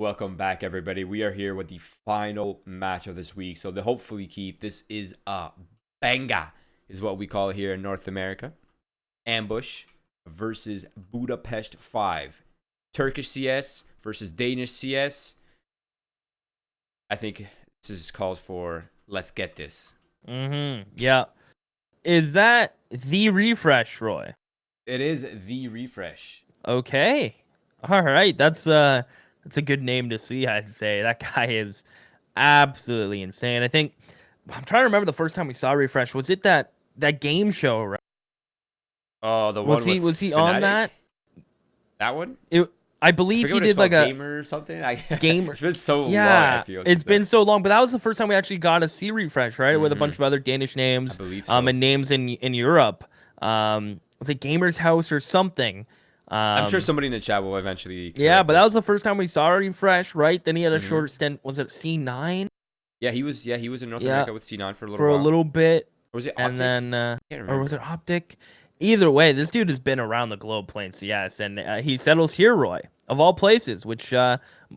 Welcome back, everybody. We are here with the final match of this week. So, the hopefully keep. This is a banga, is what we call it here in North America. Ambush versus Budapest 5. Turkish CS versus Danish CS. I think this is called for let's get this. Yeah. Is that the refresh, Roy? It is the refresh. Okay. All right. That's a good name to see, I'd say. That guy is absolutely insane. I'm trying to remember the first time we saw refresh. Was it that game show, right? Oh, the one was he Fnatic? on that? That one? I believe he did like a gamer or something. Gamer. It's been so long. Yeah, I feel it's been so long, but that was the first time we actually got to see refresh, right? With a bunch of other Danish names, I believe so. And names in Europe. Was it Gamer's House or something? I'm sure somebody in the chat will eventually. Yeah, but that was the first time we saw refresh, right? Then he had a short stint. Was it C9? Yeah, he was in North America with C9 for a little for while. a little bit. Or was it Optic? And then, or was it Optic? Either way, this dude has been around the globe playing CS, and he settles here, Roy, of all places, which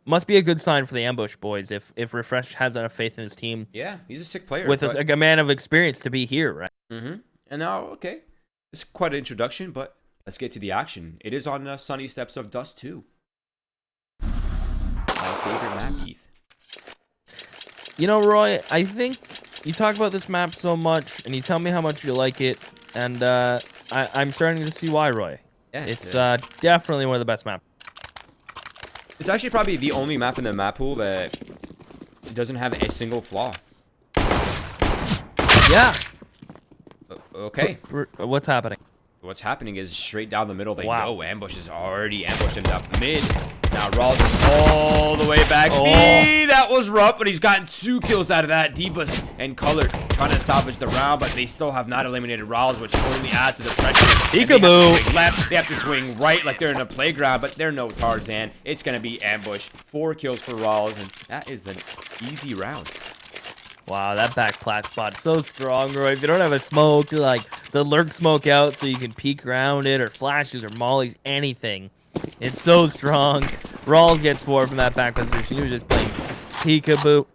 must be a good sign for the Ambush boys if Refresh has enough faith in his team. Yeah, he's a sick player. With a man of experience to be here, right? And now, okay, it's quite an introduction, but let's get to the action. It is on Sunny Steps of Dust 2. My favorite map, Keith. You know, Roy, I think you talk about this map so much, and you tell me how much you like it, and I'm starting to see why, Roy. Yeah, it's definitely one of the best maps. It's actually probably the only map in the map pool that doesn't have a single flaw. Yeah. Okay. What's happening? What's happening is straight down the middle they go. Ambush is already ambushing up mid. Now Rawls is all the way back. That was rough, but he's gotten 2 kills out of that. Divas and Color trying to salvage the round, but they still have not eliminated Rawls, which only adds to the pressure. Peekaboo. Left, they have to swing right like they're in a playground, but they're no Tarzan. It's going to be Ambush. 4 kills for Rawls, and that is an easy round. Wow, that back plat spot so strong, Roy. If you don't have a smoke, like the lurk smoke out so you can peek around it, or flashes or mollies, anything. It's so strong. Rawls gets 4 from that back position. He was just playing peekaboo.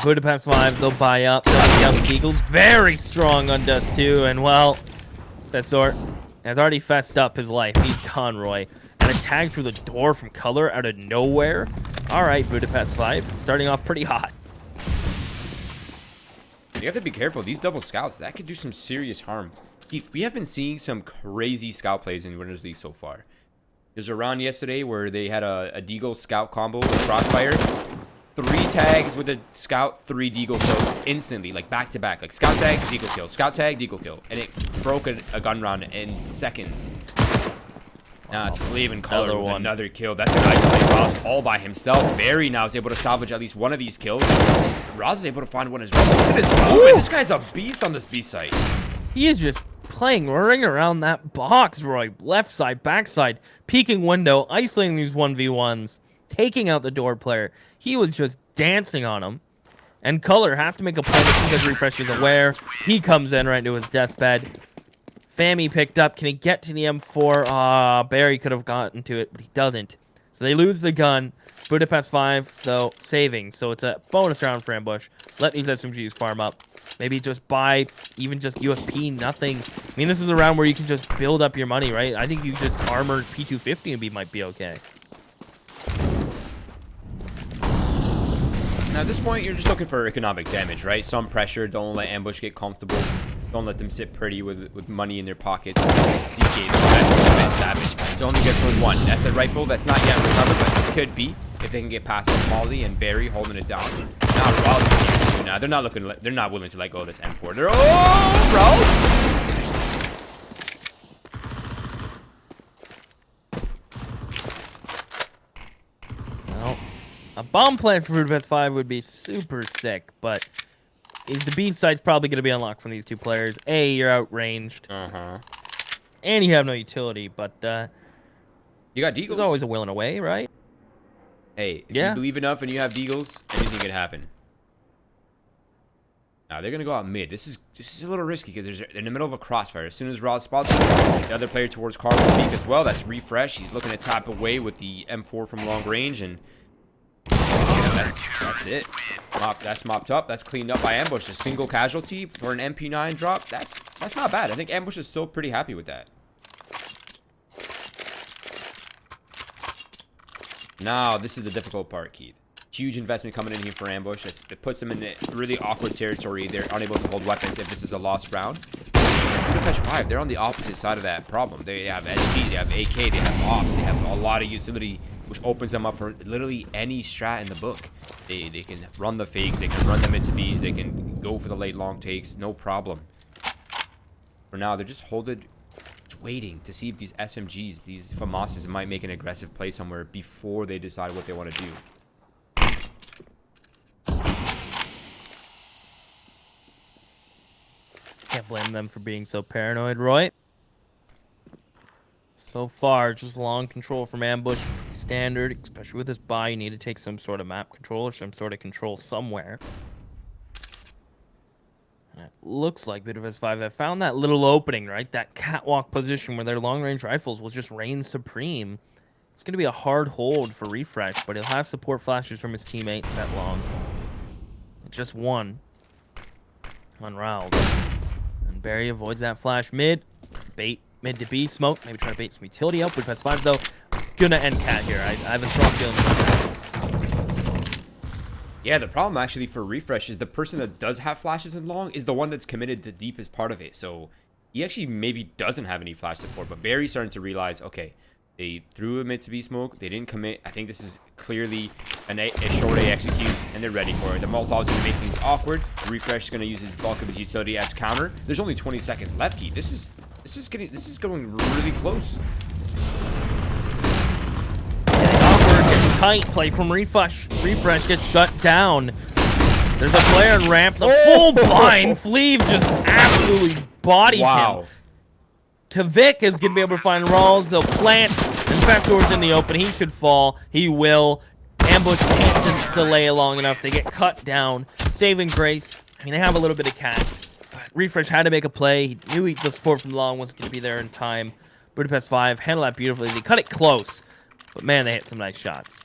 Budapest 5, they'll buy up. Young Eagles, very strong on Dust 2. And, well, Esport has already fessed up his life. He's gone, Roy. And a tag through the door from Color out of nowhere. All right, Budapest 5, starting off pretty hot. You have to be careful. These double scouts, that could do some serious harm. We have been seeing some crazy scout plays in Winners League so far. There's a round yesterday where they had a Deagle scout combo with Crossfire. 3 tags with a scout, 3 Deagle kills instantly, like back to back. Like scout tag, Deagle kill, scout tag, Deagle kill. And it broke a gun round in seconds. Now it's Flav Color with another kill. That's an isolate Roz all by himself. Barry now is able to salvage at least one of these kills. Roz is able to find one as well. Look at this movement. This guy's a beast on this B site. He is just playing ring around that box, Roy. Left side, back side, peeking window, isolating these 1v1s, taking out the door player. He was just dancing on him. And Color has to make a play because Refresh is aware. He comes in right into his deathbed. Fami picked up. Can he get to the M4? Barry could have gotten to it, but he doesn't. So they lose the gun. Budapest 5, though, saving. So it's a bonus round for Ambush. Let these SMGs farm up. Maybe just buy even just USP, nothing. I mean, this is a round where you can just build up your money, right? I think you just armor P250 and might be okay. Now, at this point, you're just looking for economic damage, right? Some pressure. Don't let Ambush get comfortable. Don't let them sit pretty with money in their pockets. CK, that's savage. He's only good for 1. That's a rifle that's not yet recovered, but it could be if they can get past Molly and Barry holding it down. Now Rawls is now. They're not willing to let go of this M4. They're Rawls. Well, a bomb plant for Budapest 5 would be super sick, but the B site's probably going to be unlocked from these 2 players. A, you're outranged. And you have no utility, but you got Deagles. There's always a will and a way, right? Hey, if you believe enough and you have Deagles, anything could happen. Now they're gonna go out mid. This is a little risky because they're in the middle of a crossfire. As soon as Rod spots the other player towards Carl will peek as well. That's Refresh. He's looking to tap away with the M4 from long range, and That's it. That's mopped up. That's cleaned up by Ambush. A single casualty for an MP9 drop. That's not bad. I think Ambush is still pretty happy with that. Now, this is the difficult part, Keith. Huge investment coming in here for Ambush. It puts them in a really awkward territory. They're unable to hold weapons if this is a lost round. Budapest 5, they're on the opposite side of that problem. They have SGs, they have AK, they have AWP, they have a lot of utility, which opens them up for literally any strat in the book. They can run the fakes, they can run the mid to Bs, they can go for the late long takes, no problem. For now, they're just waiting to see if these SMGs, these FAMASs, might make an aggressive play somewhere before they decide what they want to do. Can't blame them for being so paranoid, Roy. So far, just long control from Ambush. Standard, especially with this buy, you need to take some sort of map control or some sort of control somewhere. And it looks like Budapest 5 have found that little opening, right? That catwalk position where their long-range rifles will just reign supreme. It's going to be a hard hold for Refresh, but he'll have support flashes from his teammates that long. Just one on Rouse. And Barry avoids that flash mid. Bait mid to B smoke. Maybe try to bait some utility up. Budapest 5 though. Gonna end cat here. I have a strong feeling. Yeah, the problem actually for Refresh is the person that does have flashes in long is the one that's committed the deepest part of it. So he actually maybe doesn't have any flash support. But Barry's starting to realize, okay, they threw a mid to B smoke. They didn't commit. I think this is clearly a short A execute, and they're ready for it. The Molotov's going to make things awkward. Refresh is going to use his bulk of his utility as counter. There's only 20 seconds left, Keith. This is going really close. Awkward, getting tight. Play from Refresh. Refresh gets shut down. There's a player in ramp. The full blind Fleeve just absolutely bodies him. Kvik is going to be able to find Rawls. They'll plant. Infestor's in the open. He should fall. He will. Ambush can't delay long enough. They get cut down. Saving grace. I mean, they have a little bit of cash. But Refresh had to make a play. He knew the support from long wasn't going to be there in time. Budapest 5 handled that beautifully. They cut it close. But, man, they hit some nice shots.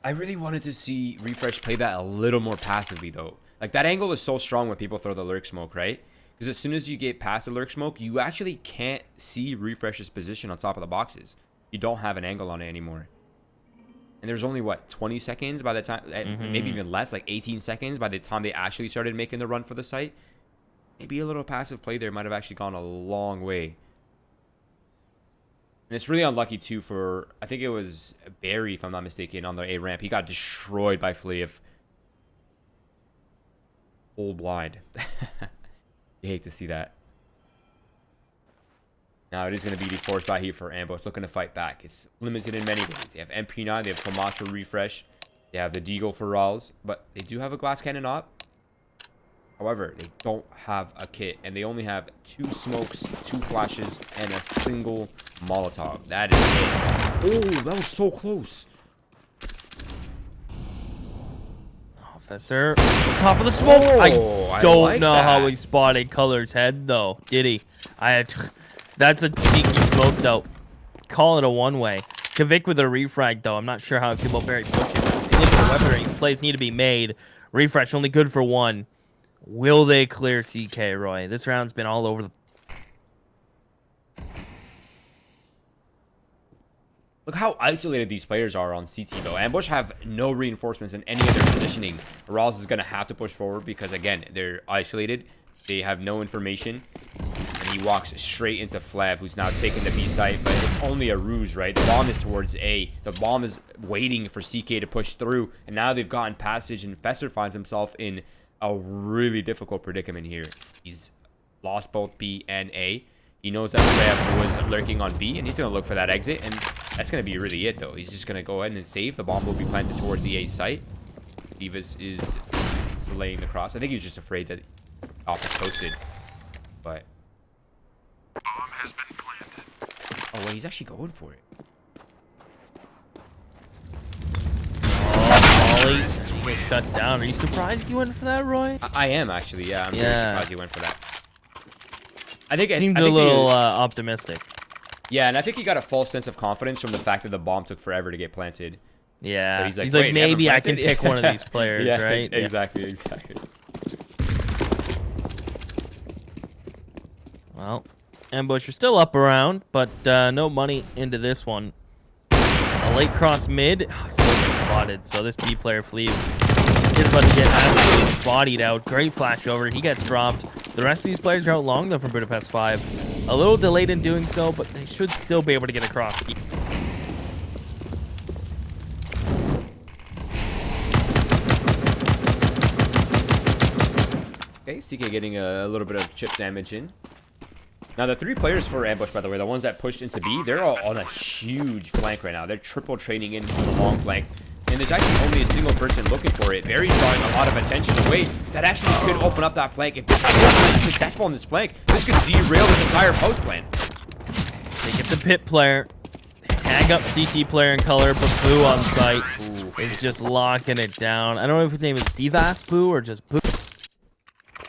I really wanted to see Refresh play that a little more passively, though. Like, that angle is so strong when people throw the lurk smoke, right? Because as soon as you get past the lurk smoke, you actually can't see Refresh's position on top of the boxes. You don't have an angle on it anymore. And there's only, what, 20 seconds by the time, maybe even less, like 18 seconds by the time they actually started making the run for the site. Maybe a little passive play there might have actually gone a long way. And it's really unlucky, too, for, I think it was Barry, if I'm not mistaken, on the A ramp. He got destroyed by Fleeve. Full blind. You hate to see that. Now it is going to be the forced buy here for Ambush, looking to fight back. It's limited in many ways. They have MP9, they have FAMAS for Refresh, they have the Deagle for Rawls, but they do have a glass cannon op. However, they don't have a kit, and they only have 2 smokes, 2 flashes, and a single Molotov. That is it. Oh, that was so close. Officer, top of the smoke. Oh, I don't like know that. how he spotted Color's head, though. Did he? That's a cheeky smoke, though. Call it a one-way. Kvik with a refrag, though. I'm not sure how people very push it. If you look at the weaponry, plays need to be made. Refresh only good for 1. Will they clear CK, Roy? This round's been all over the... Look how isolated these players are on CT, though. Ambush have no reinforcements in any of their positioning. Rawls is going to have to push forward because, again, they're isolated. They have no information. And he walks straight into Flev, who's now taking the B site. But it's only a ruse, right? The bomb is towards A. The bomb is waiting for CK to push through. And now they've gotten passage, and Fester finds himself in a really difficult predicament here. He's lost both B and A. He knows that Flev was lurking on B, and he's going to look for that exit. And that's going to be really it, though. He's just going to go ahead and save. The bomb will be planted towards the A site. Divas is relaying the cross. I think he was just afraid that off is posted. But... Bomb has been planted. oh, wait, he's actually going for it. Ollie gets shut down. Are you surprised you went for that, Roy? I am, actually, yeah. I'm very surprised he went for that. I think Seemed I a think little optimistic. yeah, and I think he got a false sense of confidence from the fact that the bomb took forever to get planted. Yeah. But He's he's like, like, "Wait, never maybe I can planted?" pick one of these players, Yeah, right? Yeah. exactly. Well, Ambush are still up around, but no money into this one. A late cross mid, still gets spotted. So this B player Fleeve is about to get absolutely bodied out. Great flash over, he gets dropped. The rest of these players are out long though from Budapest 5. A little delayed in doing so, but they should still be able to get across. Okay, CK getting a little bit of chip damage in. Now, the 3 players for Ambush, by the way, the ones that pushed into B, they're all on a huge flank right now. They're triple trading in from the long flank. And there's actually only a single person looking for it. Barry's drawing a lot of attention away. That actually could open up that flank. If this is successful on this flank, this could derail this entire post plan. They get the pit player, hang up CT player in color, but Boo on site is just locking it down. I don't know if his name is Divas Boo or just Boo.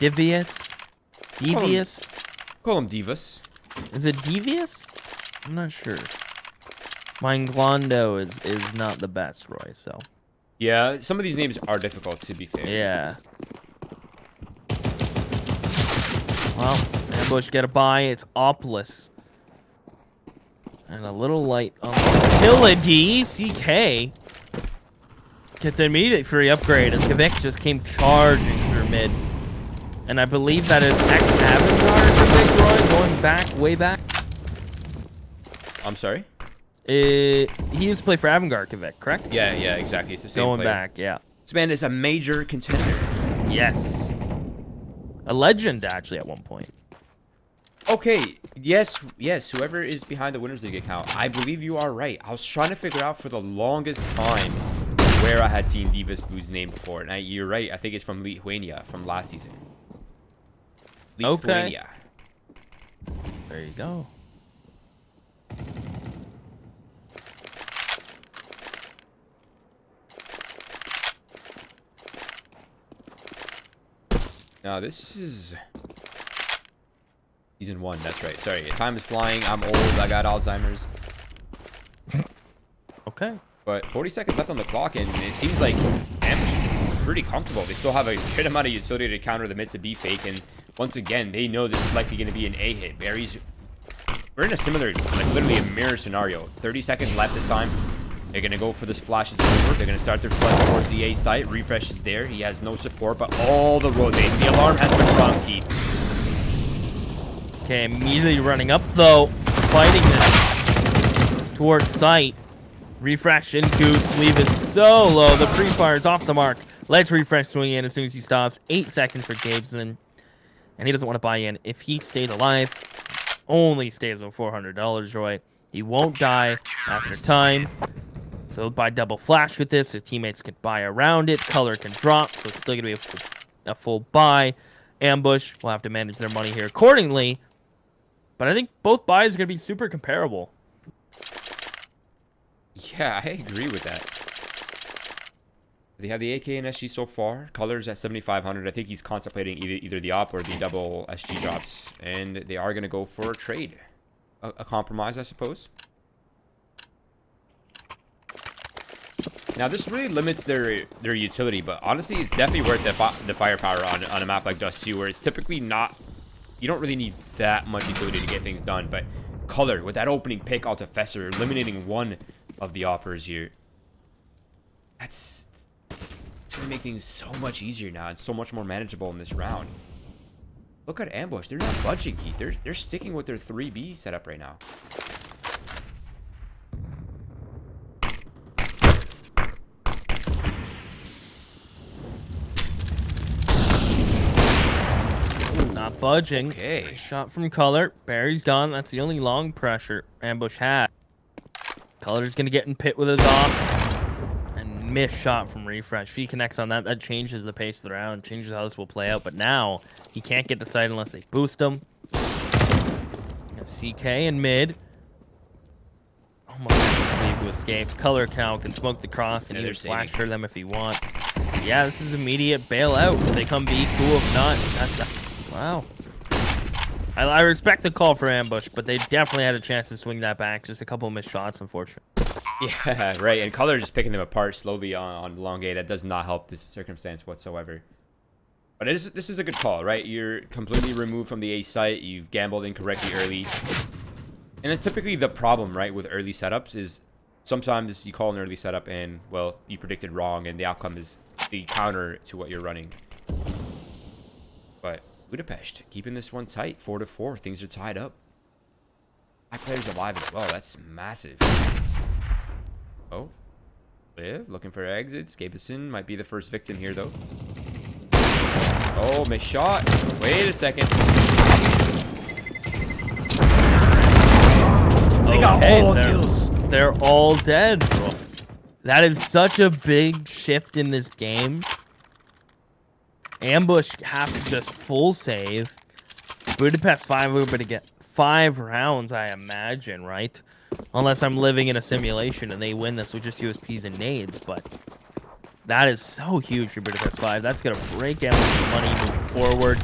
Devious? Devious? Call him Divas. Is it Devious? I'm not sure. Minglando is not the best, Roy, so. Yeah, some of these names are difficult, to be fair. Yeah. Well, Ambush get a buy. It's Opolis. And a little light on the utility. CK gets an immediate free upgrade as Kavik just came charging through mid. And I believe that is ex-Avatar Kavik, Roy, going back, way back. I'm sorry? He used to play for Avangard Kavik, correct? Yeah, exactly. It's the same Going player. back, yeah. This man is a major contender. Yes. A legend, actually, at one point. Okay, yes, whoever is behind the Winners League account, I believe you are right. I was trying to figure out for the longest time where I had seen Divas Boo's name before. And you're right, I think it's from Lithuania from last season. Lithuania. Okay. There you go. Now this is season 1. That's right. Sorry, time is flying. I'm old. I got Alzheimer's. Okay. But 40 seconds left on the clock, and it seems like Ambush is pretty comfortable. They still have a good amount of utility to counter the midst of B fake, and once again, they know this is likely going to be an A hit. Barry's. We're in a similar, like literally a mirror scenario. 30 seconds left this time. They're going to go for this flash over. They're going to start their flight towards the A site. Refresh is there. He has no support, but all the rotate. The alarm has been rung, Keith. Okay, immediately running up, though. Fighting this towards site. Refresh in Goose. Leave is so low. The pre-fire is off the mark. Let's refresh swing in as soon as he stops. 8 seconds for Gabeson. And he doesn't want to buy in. If he stays alive, only stays with $400, Roy. He won't die after time. So buy double flash with this, so teammates can buy around it. Color can drop, so it's still going to be a full buy. Ambush will have to manage their money here accordingly. But I think both buys are going to be super comparable. Yeah, I agree with that. They have the AK and SG so far. Colors at 7,500. I think he's contemplating either the op or the double SG drops. And they are going to go for a trade. A compromise, I suppose. Now, this really limits their utility, but honestly, it's definitely worth the firepower on a map like Dust 2, where it's typically not... You don't really need that much utility to get things done, but Color, with that opening pick onto Fessor, eliminating one of the operas here, it's going to make things so much easier now and so much more manageable in this round. Look at Ambush. They're not budging, Keith. They're sticking with their 3B setup right now. Not budging. Okay. Nice shot from Color. Barry's gone. That's the only long pressure Ambush had. Color's going to get in pit with his off. And miss shot from Refresh. If he connects on that, that changes the pace of the round. Changes how this will play out. But now, he can't get the side unless they boost him. And CK in mid. Almost leave to escape. Color now can smoke the cross and either flash for them if he wants. Yeah, this is immediate bailout. If they come B, cool. If not, that's... Wow. I respect the call for Ambush, but they definitely had a chance to swing that back. Just a couple of missed shots, unfortunately. Yeah, right. And Color just picking them apart slowly on long A. That does not help this circumstance whatsoever. But this is a good call, right? You're completely removed from the A site. You've gambled incorrectly early. And it's typically the problem, right, with early setups is sometimes you call an early setup and, well, you predicted wrong and the outcome is the counter to what you're running. But Budapest keeping this one tight, 4-4. Things are tied up. 5 players alive as well. That's massive. Oh, Liv looking for exits. Gabison might be the first victim here, though. Oh, missed shot. Wait a second. They got all kills. They're all dead, bro. That is such a big shift in this game. Ambush have to just full save. Budapest 5 we're gonna get 5 rounds, I imagine, right? Unless I'm living in a simulation and they win this with just USPs and nades, but that is so huge for Budapest 5. That's gonna break Ambush's money moving forward.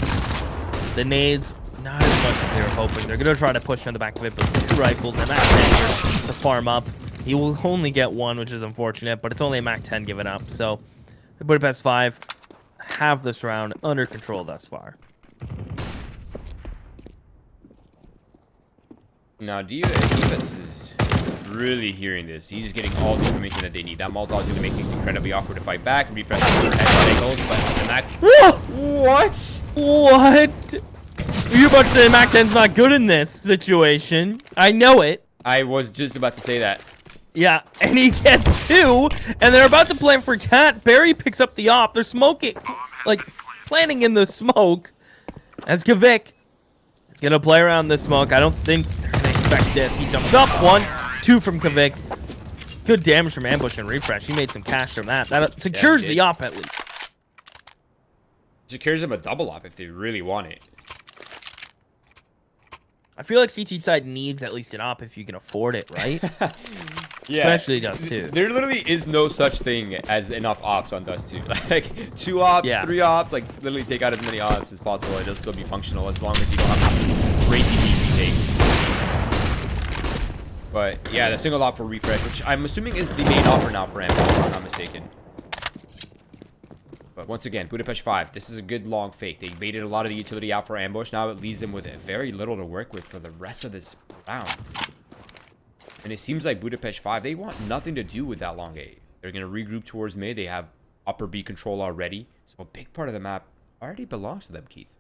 The nades, not as much as they were hoping. They're gonna try to push on the back of it with 2 rifles and Mac 10 here to farm up. He will only get 1, which is unfortunate, but it's only a Mac 10 given up. So the Budapest 5 have this round under control thus far. Now, Divas is really hearing this. He's just getting all the information that they need. That Molotov is going to make things incredibly awkward to fight back. Refresh the angles, but the Mac... What? What? You're about to say Mac 10's not good in this situation. I know it. I was just about to say that. Yeah, and he gets 2, and they're about to plan for Cat. Barry picks up the op. They're smoking, like, planning in the smoke. As Kavik is going to play around the smoke. I don't think they're going to expect this. He jumps up. 1, 2 from Kavik. Good damage from Ambush and Refresh. He made some cash from that. That secures the op at least. Secures them a double op if they really want it. I feel like CT side needs at least an op if you can afford it, right? Yeah. Especially Dust 2. There literally is no such thing as enough ops on Dust 2. Like, 2 ops, 3 ops, like, literally take out as many ops as possible. It'll still be functional as long as you don't have crazy beefy takes. But, yeah, the single op for Refresh, which I'm assuming is the main offer now for Ambush, if I'm not mistaken. But once again, Budapest 5, this is a good long fake. They baited a lot of the utility out for Ambush. Now it leaves them with very little to work with for the rest of this round. And it seems like Budapest 5, they want nothing to do with that long A. They're going to regroup towards mid. They have upper B control already. So a big part of the map already belongs to them, Keith.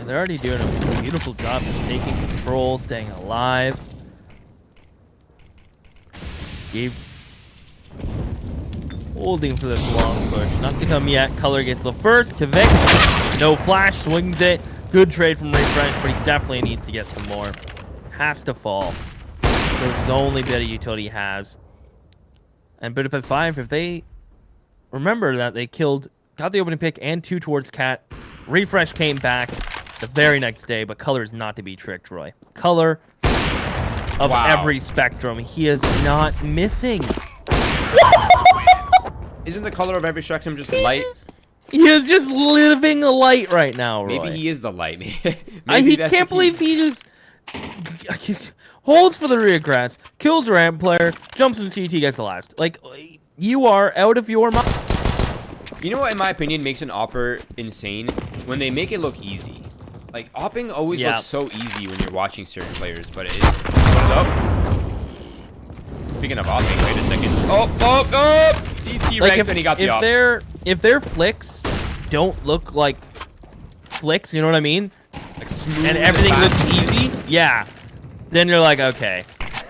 They're already doing a beautiful job of taking control, staying alive. Gabe holding for this long push. Not to come yet. Color gets the first. Kavik, no flash, swings it. Good trade from Refresh, but he definitely needs to get some more. Has to fall. This is the only bit of utility he has. And Budapest 5, if they remember that they got the opening pick and 2 towards Cat. Refresh came back the very next day, but Color is not to be tricked, Roy. Color of every spectrum. He is not missing. Isn't the color of every spectrum just light? He is just living a light right now, Roy. Maybe he is the light. He can't believe he just holds for the rear grass, kills a ramp player, jumps in CT, gets the last. Like, you are out of your mind. You know what, in my opinion, makes an opper insane? When they make it look easy. Like, opping always looks so easy when you're watching certain players, but it's... Speaking of opping, wait a second. Oh! DT like ranked and he got the op. If their flicks don't look like flicks, you know what I mean? Like smooth and everything looks easy, yeah. Then you're like, okay.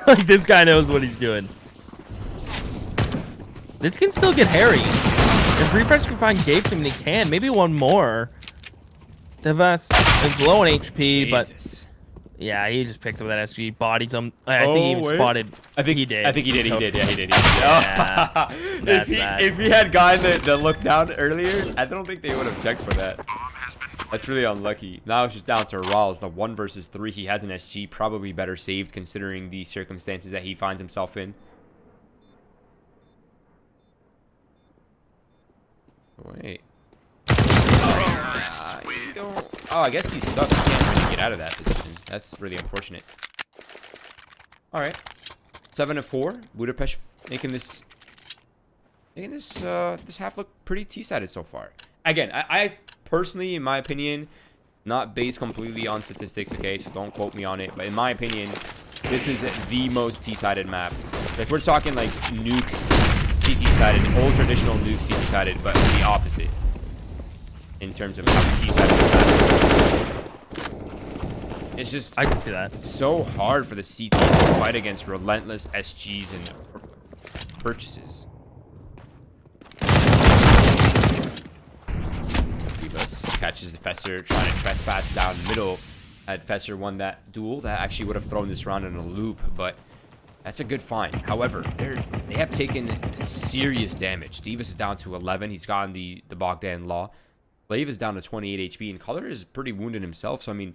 Like, this guy knows what he's doing. This can still get hairy. If Refresh can find Gabeson, and he can. Maybe one more. Devas is low on HP, but yeah, he just picks up that SG, bodies him. I think he even spotted. He did. Yeah, he did. Yeah, if he had gotten the look down earlier, I don't think they would have checked for that. That's really unlucky. Now it's just down to Rawls. The 1 versus 3. He has an SG, probably better saved considering the circumstances that he finds himself in. Wait. You don't... Oh, I guess he's stuck. He can't really get out of that position. That's really unfortunate. All right. 7-4. Budapest making this this half look pretty T-sided so far. Again, I personally, in my opinion, not based completely on statistics, okay, so don't quote me on it, but in my opinion, this is the most T-sided map. Like, we're talking like nuke CT-sided, old traditional nuke CT-sided, but the opposite in terms of how T-sided is. It's just, I can see that. it's so hard for the CT to fight against relentless SGs and purchases. Catches the Fesser trying to trespass down the middle. Had Fesser won that duel, that actually would have thrown this round in a loop, but that's a good find. However, they have taken serious damage. Divas is down to 11. He's gotten the Bogdan Law. Glaive is down to 28 HP, and Color is pretty wounded himself. So, I mean,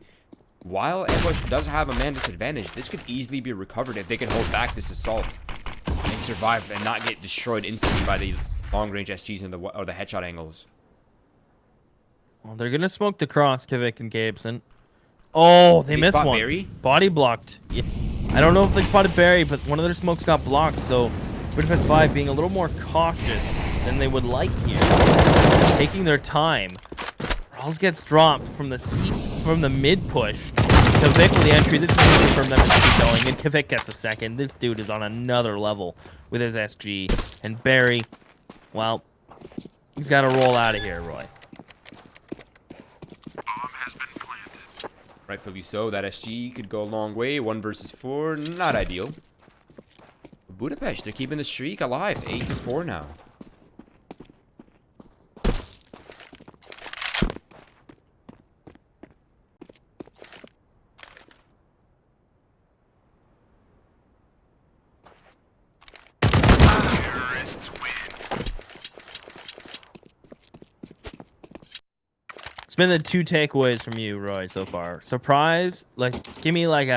while Ambush does have a man disadvantage, this could easily be recovered if they can hold back this assault and survive and not get destroyed instantly by the long-range SGs and or the headshot angles. Well, they're gonna smoke the cross, Kivik and Gabeson. Oh, they missed one. Barry? Body blocked. Yeah. I don't know if they spotted Barry, but one of their smokes got blocked. So, Budapest 5 being a little more cautious than they would like here, taking their time. Rawls gets dropped from the seats from the mid push. Kivik with the entry. This is easy for them to keep going, and Kivik gets a second. This dude is on another level with his SG, and Barry, well, he's got to roll out of here, Roy. Rightfully so. That SG could go a long way. 1 versus 4, not ideal. Budapest, they're keeping the streak alive. 8-4 now. Terrorists win. It's been the 2 takeaways from you, Roy, so far. Surprise, like, give me like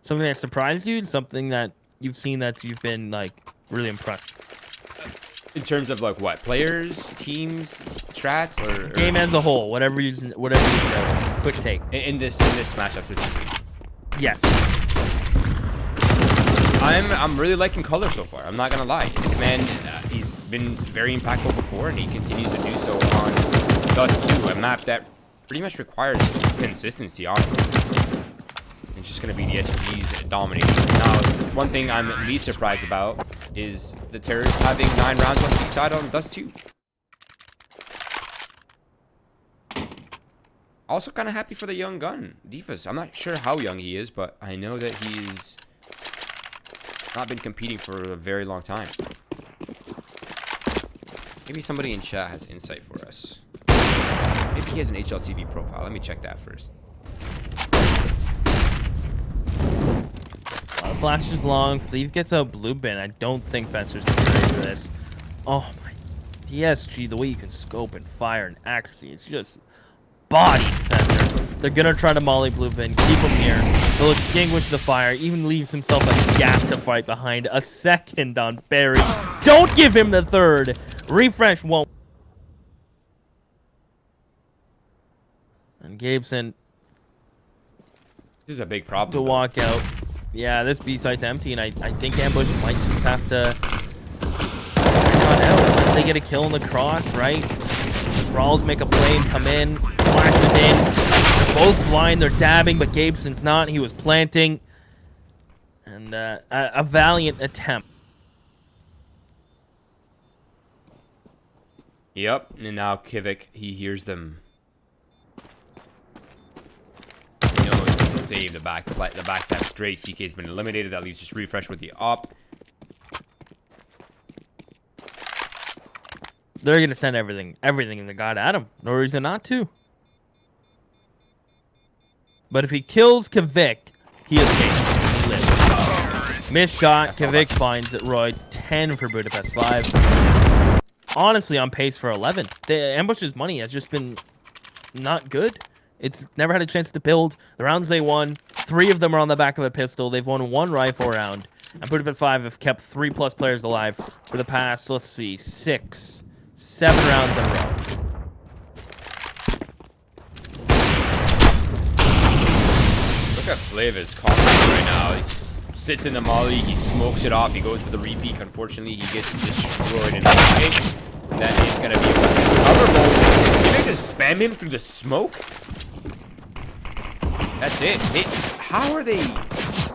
something that surprised you, something that you've seen that you've been like really impressed. In terms of like what? Players, teams, strats, or Game as a whole, whatever you know. Quick take. in this matchup system. Yes. I'm really liking Color so far. I'm not gonna lie. This man, he's been very impactful before, and he continues to do so on Dust 2, a map that pretty much requires consistency, honestly. It's just going to be the SGs dominating. Now, one thing I'm least surprised about is the Terrorists having 9 rounds on each side on Dust 2. Also kind of happy for the young gun, Defus. I'm not sure how young he is, but I know that he's not been competing for a very long time. Maybe somebody in chat has insight for us. Maybe he has an HLTV profile. Let me check that first. Flash is long. Cleve gets a blue bin. I don't think Fester's gonna be ready for this. Oh my, DSG, the way you can scope and fire and accuracy, it's just body Fester. They're gonna try to molly blue bin, keep him here. He'll extinguish the fire, even leaves himself a gap to fight behind. A second on Barry. Don't give him the third. Refresh won't. And Gabeson This is a big problem. to walk out. Yeah, this B site's empty, and I think Ambush might just have to run out unless they get a kill in the cross, right? Rawls make a play and come in, flash it in. They're both blind, they're dabbing, but Gabeson's not. He was planting. And a valiant attempt. Yep, and now Kivik, he hears them. He knows he'll save the backstab's great. CK's been eliminated. That leaves just refresh with the op. They're gonna send everything in the god at him. No reason not to. But if he kills Kivik, he escapes. He lives. Missed shot. Kivik finds it. Roy 10 for Budapest 5. Honestly, on pace for 11. The Ambush's money has just been not good. It's never had a chance to build. The rounds they won, 3 of them are on the back of a pistol. They've won 1 rifle round. And Budapest 5 have kept 3+ players alive for the past, let's see, 6, 7 rounds in a row. Look at Flavor's confidence right now. He sits in the molly, he smokes it off, he goes for the repeat. Unfortunately, he gets destroyed in the pick. That is going to be a cover ball. Did they just spam him through the smoke? That's it. How are they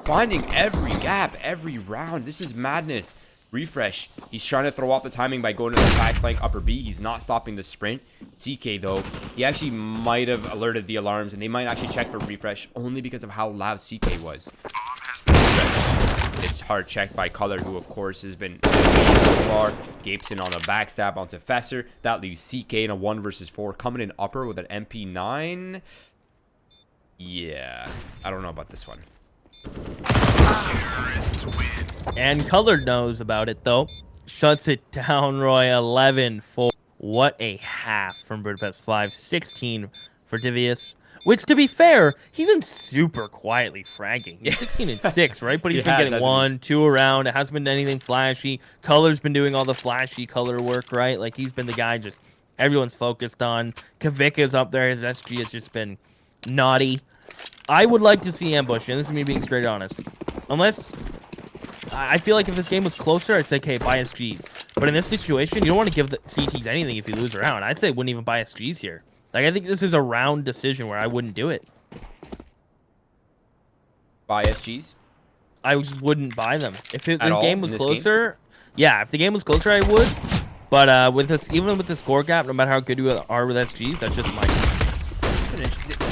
finding every gap, every round? This is madness. Refresh. He's trying to throw off the timing by going to the side flank upper B. He's not stopping the sprint. CK, though, he actually might have alerted the alarms, and they might actually check for refresh only because of how loud CK was. Refresh. It's hard checked by Color, who, of course, has been so far. Gabeson on a backstab onto Fesser. That leaves CK in a 1 versus 4. Coming in upper with an MP9. Yeah. I don't know about this one. And Colored knows about it, though. Shuts it down, Roy. 11-4. What a half from Budapest 5. 16 for Divius. Which, to be fair, he's been super quietly fragging. He's 16-6, right? But he's been getting 1, 2 around. It hasn't been anything flashy. Color's been doing all the flashy color work, right? Like, he's been the guy just everyone's focused on. Kavik is up there. His SG has just been naughty. I would like to see ambush, and this is me being straight honest. Unless, I feel like if this game was closer, I'd say, okay, buy SGs. But in this situation, you don't want to give the CTs anything if you lose a round. I'd say wouldn't even buy SGs here. Like, I think this is a round decision where I wouldn't do it. Buy SGs? I just wouldn't buy them. If the game was closer, yeah, if the game was closer, I would. But with this, even with the score gap, no matter how good you are with SGs, that's just my...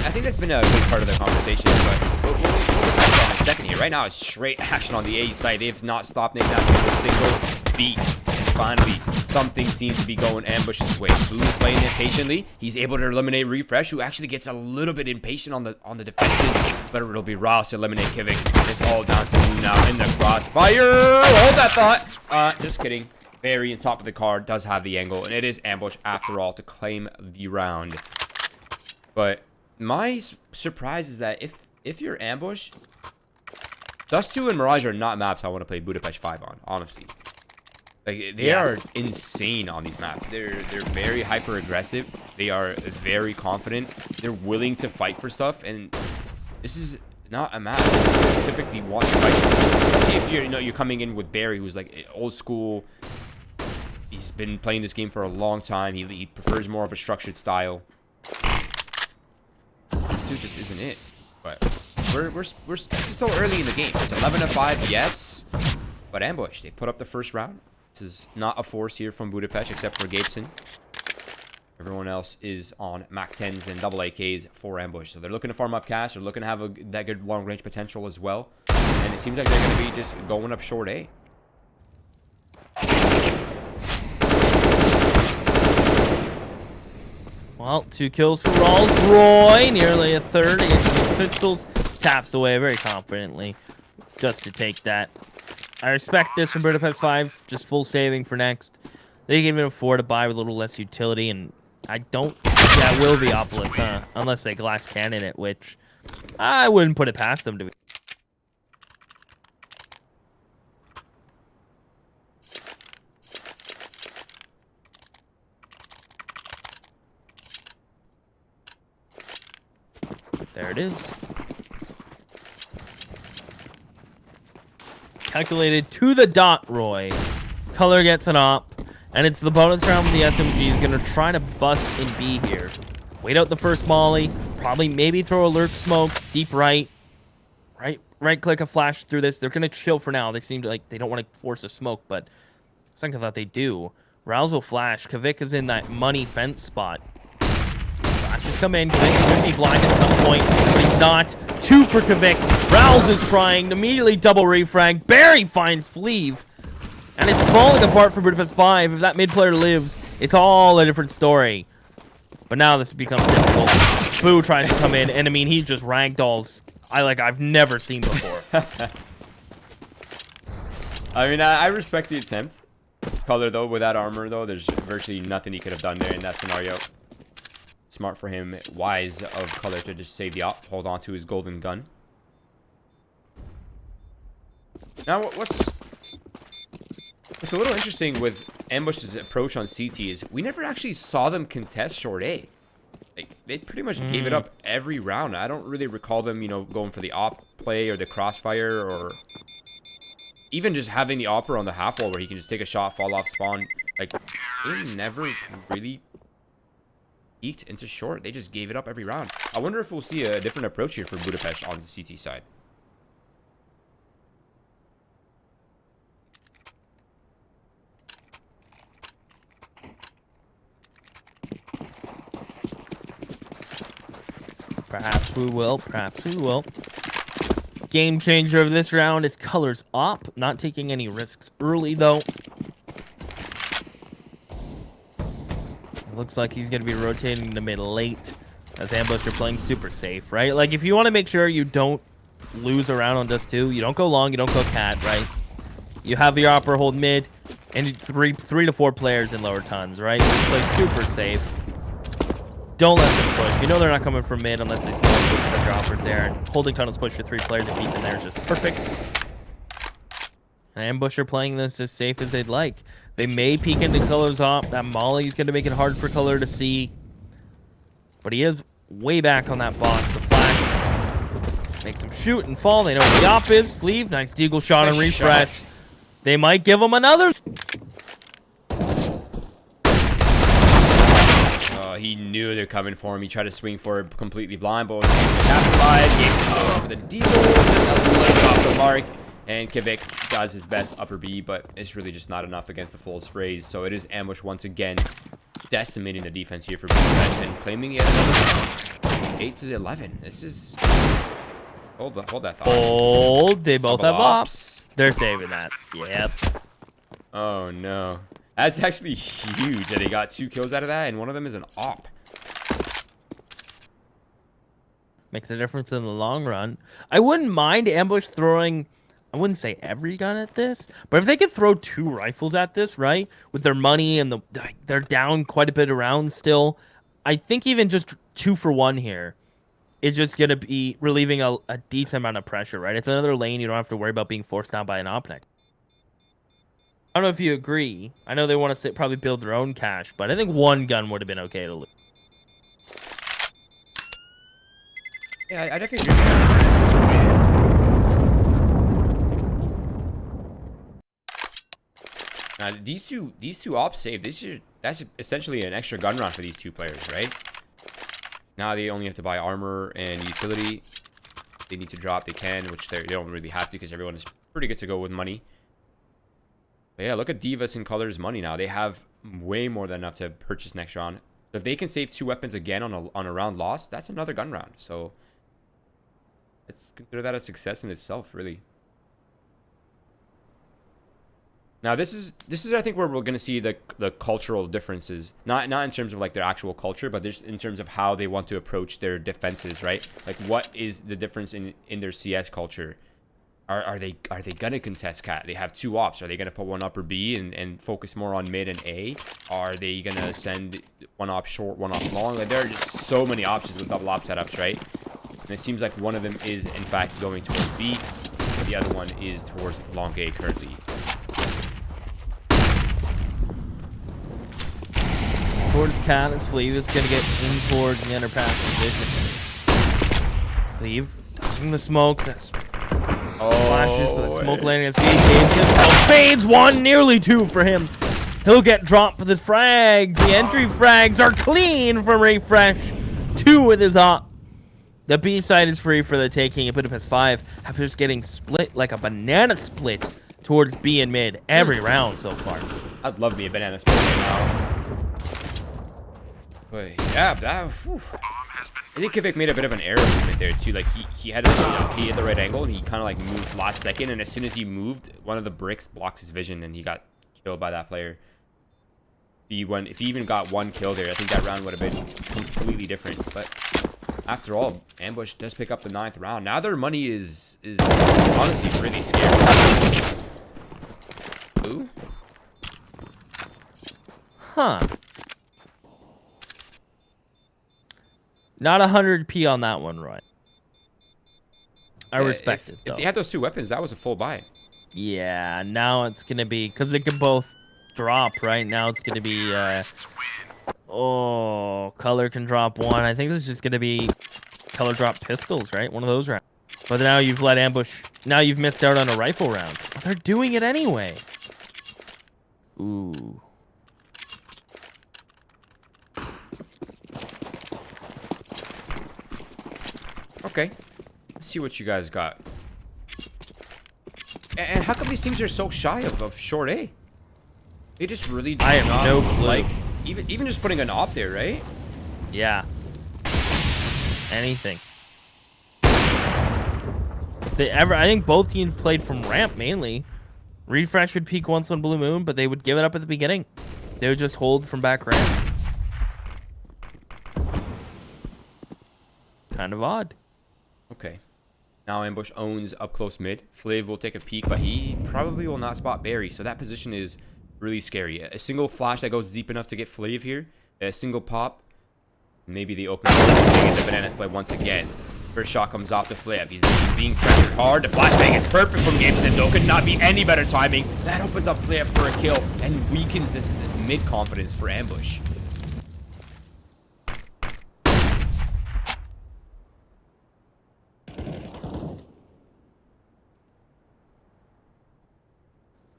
I think that's been a big part of the conversation, but we'll touch on in a second here. Right now, it's straight action on the A side. They have not stopped Nick Nash with a single beat. And finally, something seems to be going Ambush's way. Blue's playing it patiently. He's able to eliminate Refresh, who actually gets a little bit impatient on the defenses, but it'll be Rouse to eliminate Kivik. It's all down to Blue now in the crossfire. Hold that thought. Just kidding. Barry on top of the card does have the angle, and it is Ambush after all to claim the round. But my surprise is that if you're Ambush, Dust 2 and Mirage are not maps I want to play Budapest 5 on, honestly. Like, they are insane on these maps. They're very hyper aggressive. They are very confident. They're willing to fight for stuff, and this is not a map you typically want to fight for. Especially if you're coming in with Barry, who's like old school. He's been playing this game for a long time. He prefers more of a structured style. This dude just isn't it. But this is still early in the game. It's 11-5, yes. But Ambush, they put up the first round. This is not a force here from Budapest, except for Gabeson. Everyone else is on Mac 10s and double AKs for Ambush. So they're looking to farm up cash. They're looking to have that good long range potential as well. And it seems like they're going to be just going up short A. Well, 2 kills for Rolls Roy, nearly a third against his pistols. Taps away very confidently just to take that. I respect this from Budapest 5, just full saving for next. They can even afford to buy with a little less utility, and I don't... Yeah, it will be Opolis, huh? Unless they glass cannon it, which I wouldn't put it past them to be. There it is. Calculated to the dot, Roy. Color gets an op, and it's the bonus round with the SMG. Is going to try to bust in B here. Wait out the first molly. Probably maybe throw a lurk smoke. Deep right. Right click a flash through this. They're going to chill for now. They seem to like, they don't want to force a smoke, but I thought they do. Rouse will flash. Kavik is in that money fence spot. Flashes come in. Kavik should be blind at some point, but he's not. 2 for Kavik. Rouse is trying. Immediately double refrag. Barry finds Fleeve. And it's falling apart for Budapest 5. If that mid player lives, it's all a different story. But now this becomes difficult. Boo tries to come in, and I mean, he just ragdolls I've never seen before. I mean, I respect the attempt. Color, though, with that armor, though, there's virtually nothing he could have done there in that scenario. Smart for him, wise of Color to just save the op, hold on to his golden gun. Now, what's What's a little interesting with Ambush's approach on CT is we never actually saw them contest short A. Like, they pretty much gave it up every round. I don't really recall them, you know, going for the op play or the crossfire, or even just having the opera on the half wall where he can just take a shot, fall off spawn. Like, they never really eat into short. They just gave it up every round. I wonder if we'll see a different approach here for Budapest on the CT side. Perhaps we will. Perhaps we will. Game changer of this round is Colors Op. Not taking any risks early, though. Looks like he's going to be rotating to mid late, as Ambush are playing super safe, right? Like, if you want to make sure you don't lose a round on Dust 2, you don't go long, you don't go cat, right? You have your Opera hold mid, and three to four players in lower tons, right? You play super safe. Don't let them push. You know they're not coming from mid unless they slow up the droppers there. And holding tunnels push for 3 players and beat them there is just perfect. And Ambush are playing this as safe as they'd like. They may peek into Color's op. That Molly's going to make it hard for Color to see. But he is way back on that box. The flash makes him shoot and fall. They know where the op is. Fleeve, nice deagle shot and refresh. They might give him another. He knew they're coming for him. He tried to swing for it completely blind, but was able to capitalize. Gave for the deagle. Just a little bit off the mark. And Kivik does his best upper B, but it's really just not enough against the full sprays. So it is Ambush once again decimating the defense here for Budapest and claiming yet another round. 8-11. This is... Hold that thought. Hold. They both have ops. ops. They're saving that. Yep. Oh, no. That's actually huge that they got 2 kills out of that, and one of them is an op. Makes a difference in the long run. I wouldn't mind Ambush throwing... I wouldn't say every gun at this, but if they could throw 2 rifles at this, right, with their money and they're down quite a bit of rounds still, I think even just 2 for 1 here is just going to be relieving a decent amount of pressure, right? It's another lane you don't have to worry about being forced down by an op next. I don't know if you agree. I know they want to probably build their own cache, but I think 1 gun would have been okay to lose. Yeah, I definitely agree with that. Now, these two ops save. That's essentially an extra gun round for these 2 players, right? Now they only have to buy armor and utility. They need to drop, they can, which they don't really have to because everyone is pretty good to go with money. But yeah, look at Divas and Color's money now. They have way more than enough to purchase next round. So if they can save 2 weapons again on a round lost, that's another gun round. So let's consider that a success in itself, really. Now this is I think where we're gonna see the cultural differences, not in terms of like their actual culture, but just in terms of how they want to approach their defenses, right? Like, what is the difference in their CS culture? Are they gonna contest cat? They have 2 ops. Are they gonna put 1 upper B and focus more on mid and A? Are they gonna send 1 op short, 1 op long? Like, there are just so many options with double op setups, right? And it seems like one of them is in fact going towards B, the other one is towards long A currently. Towards cat as Fleeve is gonna get in towards the underpass position. Fleeve dodging the smokes. That's flashes, but the smoke landing as he fades 1, nearly 2 for him. He'll get dropped with the frags. The entry frags are clean from Refresh. 2 with his op. The B side is free for the taking at Budapest 5. After just getting split like a banana split towards B and mid every round so far. I'd love me a banana split right now. But yeah, that. Whew. I think Kivik made a bit of an error movement there too. Like he had he at the right angle and he kind of like moved last second, and as soon as he moved, one of the bricks blocked his vision and he got killed by that player. If he even got 1 kill there, I think that round would have been completely different. But after all, Ambush does pick up the 9th round. Now their money is honestly really scary. Ooh. Huh. Not 100p on that one, Roy. I respect it, though. If they had those 2 weapons, that was a full buy. Yeah, now it's going to be, because they can both drop, right? Now it's going to be, Terrorists win. oh, color can drop one. I think this is just going to be color drop pistols, right? One of those rounds. But now you've let ambush. Now you've missed out on a rifle round. But they're doing it anyway. Ooh. Okay. Let's see what you guys got. And how come these teams are so shy of short A? They just really do I have not no clue. like even just putting an op there, right? Yeah. Anything. I think both teams played from ramp mainly. Refresh would peak once on Blue Moon, but they would give it up at the beginning. They would just hold from back ramp. Kind of odd. Okay. Now Ambush owns up close mid. Flav will take a peek, but he probably will not spot Barry. So that position is really scary. A single flash that goes deep enough to get Flav here. A single pop. Maybe the opener will get the banana split once again. First shot comes off the Flav. He's being pressured hard. The flashbang is perfect from Gameson, though. Could not be any better timing. That opens up Flav for a kill and weakens this mid confidence for Ambush.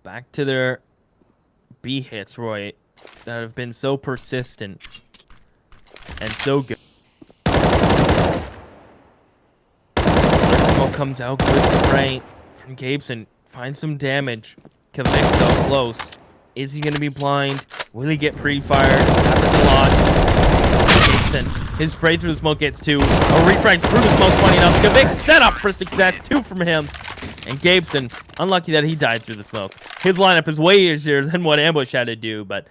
Back to their B hits, Roy, that have been so persistent and so good. Smoke comes out, good spray from Gabeson. Finds some damage. Convict so close. Is he going to be blind? Will he get pre-fired? Happens a lot. Gabeson, his spray through the smoke gets 2. A refract through the smoke, funny enough. Convict set up for success. 2 from him. And Gabeson, unlucky that he died through the smoke. His lineup is way easier than what Ambush had to do, but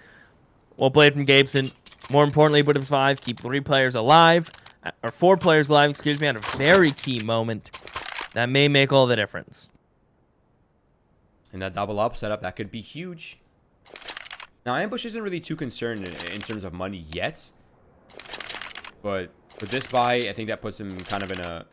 well played from Gabeson. More importantly, Budapest 5 keep 3 players alive, or 4 players alive, excuse me, at a very key moment. That may make all the difference. And that double up setup, that could be huge. Now, Ambush isn't really too concerned in terms of money yet. But with this buy, I think that puts him kind of in a...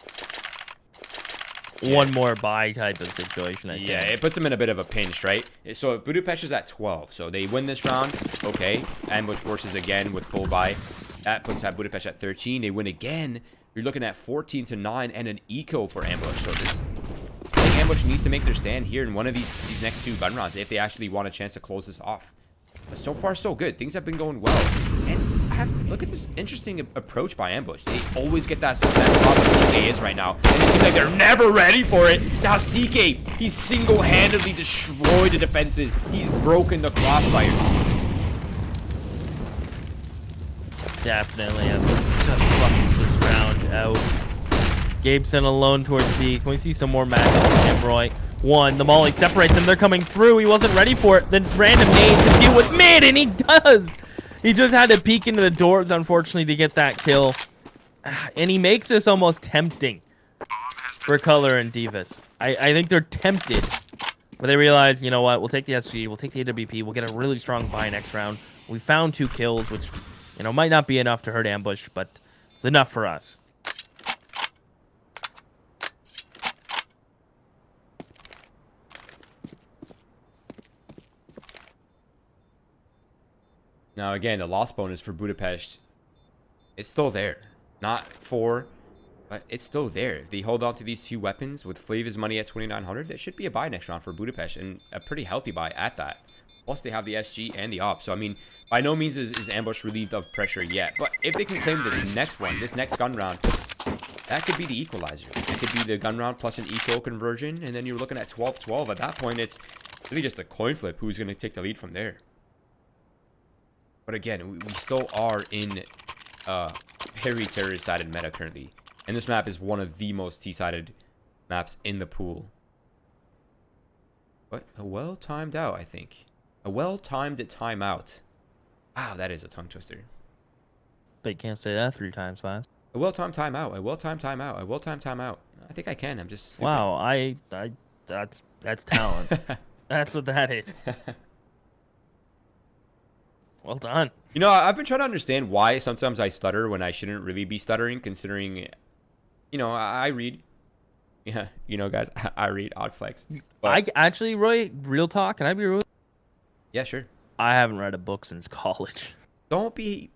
One more buy type of situation, I think. Yeah, it puts them in a bit of a pinch, right? So Budapest is at 12, so they win this round. Okay, Ambush forces again with full buy. That puts Budapest at 13. They win again. You're looking at 14-9 and an eco for Ambush. So this, I think Ambush needs to make their stand here in one of these next 2 gun rounds if they actually want a chance to close this off. But so far, so good. Things have been going well. And look at this interesting approach by Ambush. They always get that spot where CK is right now. And it seems like they're never ready for it. Now CK, he's single-handedly destroyed the defenses. He's broken the crossfire. Definitely. I'm just fucking this round out. Gabeson alone towards B. Can we see some more magic from him, Roy? 1. The molly separates him. They're coming through. He wasn't ready for it. Then random nade to deal with mid, and he does. He just had to peek into the doors, unfortunately, to get that kill. And he makes this almost tempting for Color and Divas. I think they're tempted. But they realize, you know what? We'll take the SG. We'll take the AWP. We'll get a really strong buy next round. We found 2 kills, which, you know, might not be enough to hurt Ambush, but it's enough for us. Now, again, the loss bonus for Budapest, it's still there. Not 4, but it's still there. If they hold on to these 2 weapons with Flav's money at 2,900, that should be a buy next round for Budapest, and a pretty healthy buy at that. Plus, they have the SG and the op. So, I mean, by no means is Ambush relieved of pressure yet. But if they can claim this next one, this next gun round, that could be the equalizer. It could be the gun round plus an eco conversion, and then you're looking at 12-12. At that point, it's really just a coin flip who's going to take the lead from there. But again, we still are in very terrorist-sided meta currently. And this map is one of the most T-sided maps in the pool. But a well-timed out, I think. A well-timed timeout. Wow, that is a tongue twister. But you can't say that 3 times fast. A well-timed timeout. A well-timed timeout. A well-timed timeout. I think I can. I'm just... Super. Wow, that's talent. That's what that is. Well done. You know, I've been trying to understand why sometimes I stutter when I shouldn't really be stuttering, considering, you know, I read. Yeah, you know, guys, I read Odd Flex. I actually, Roy, real talk. Can I be real? Yeah, sure. I haven't read a book since college. Don't be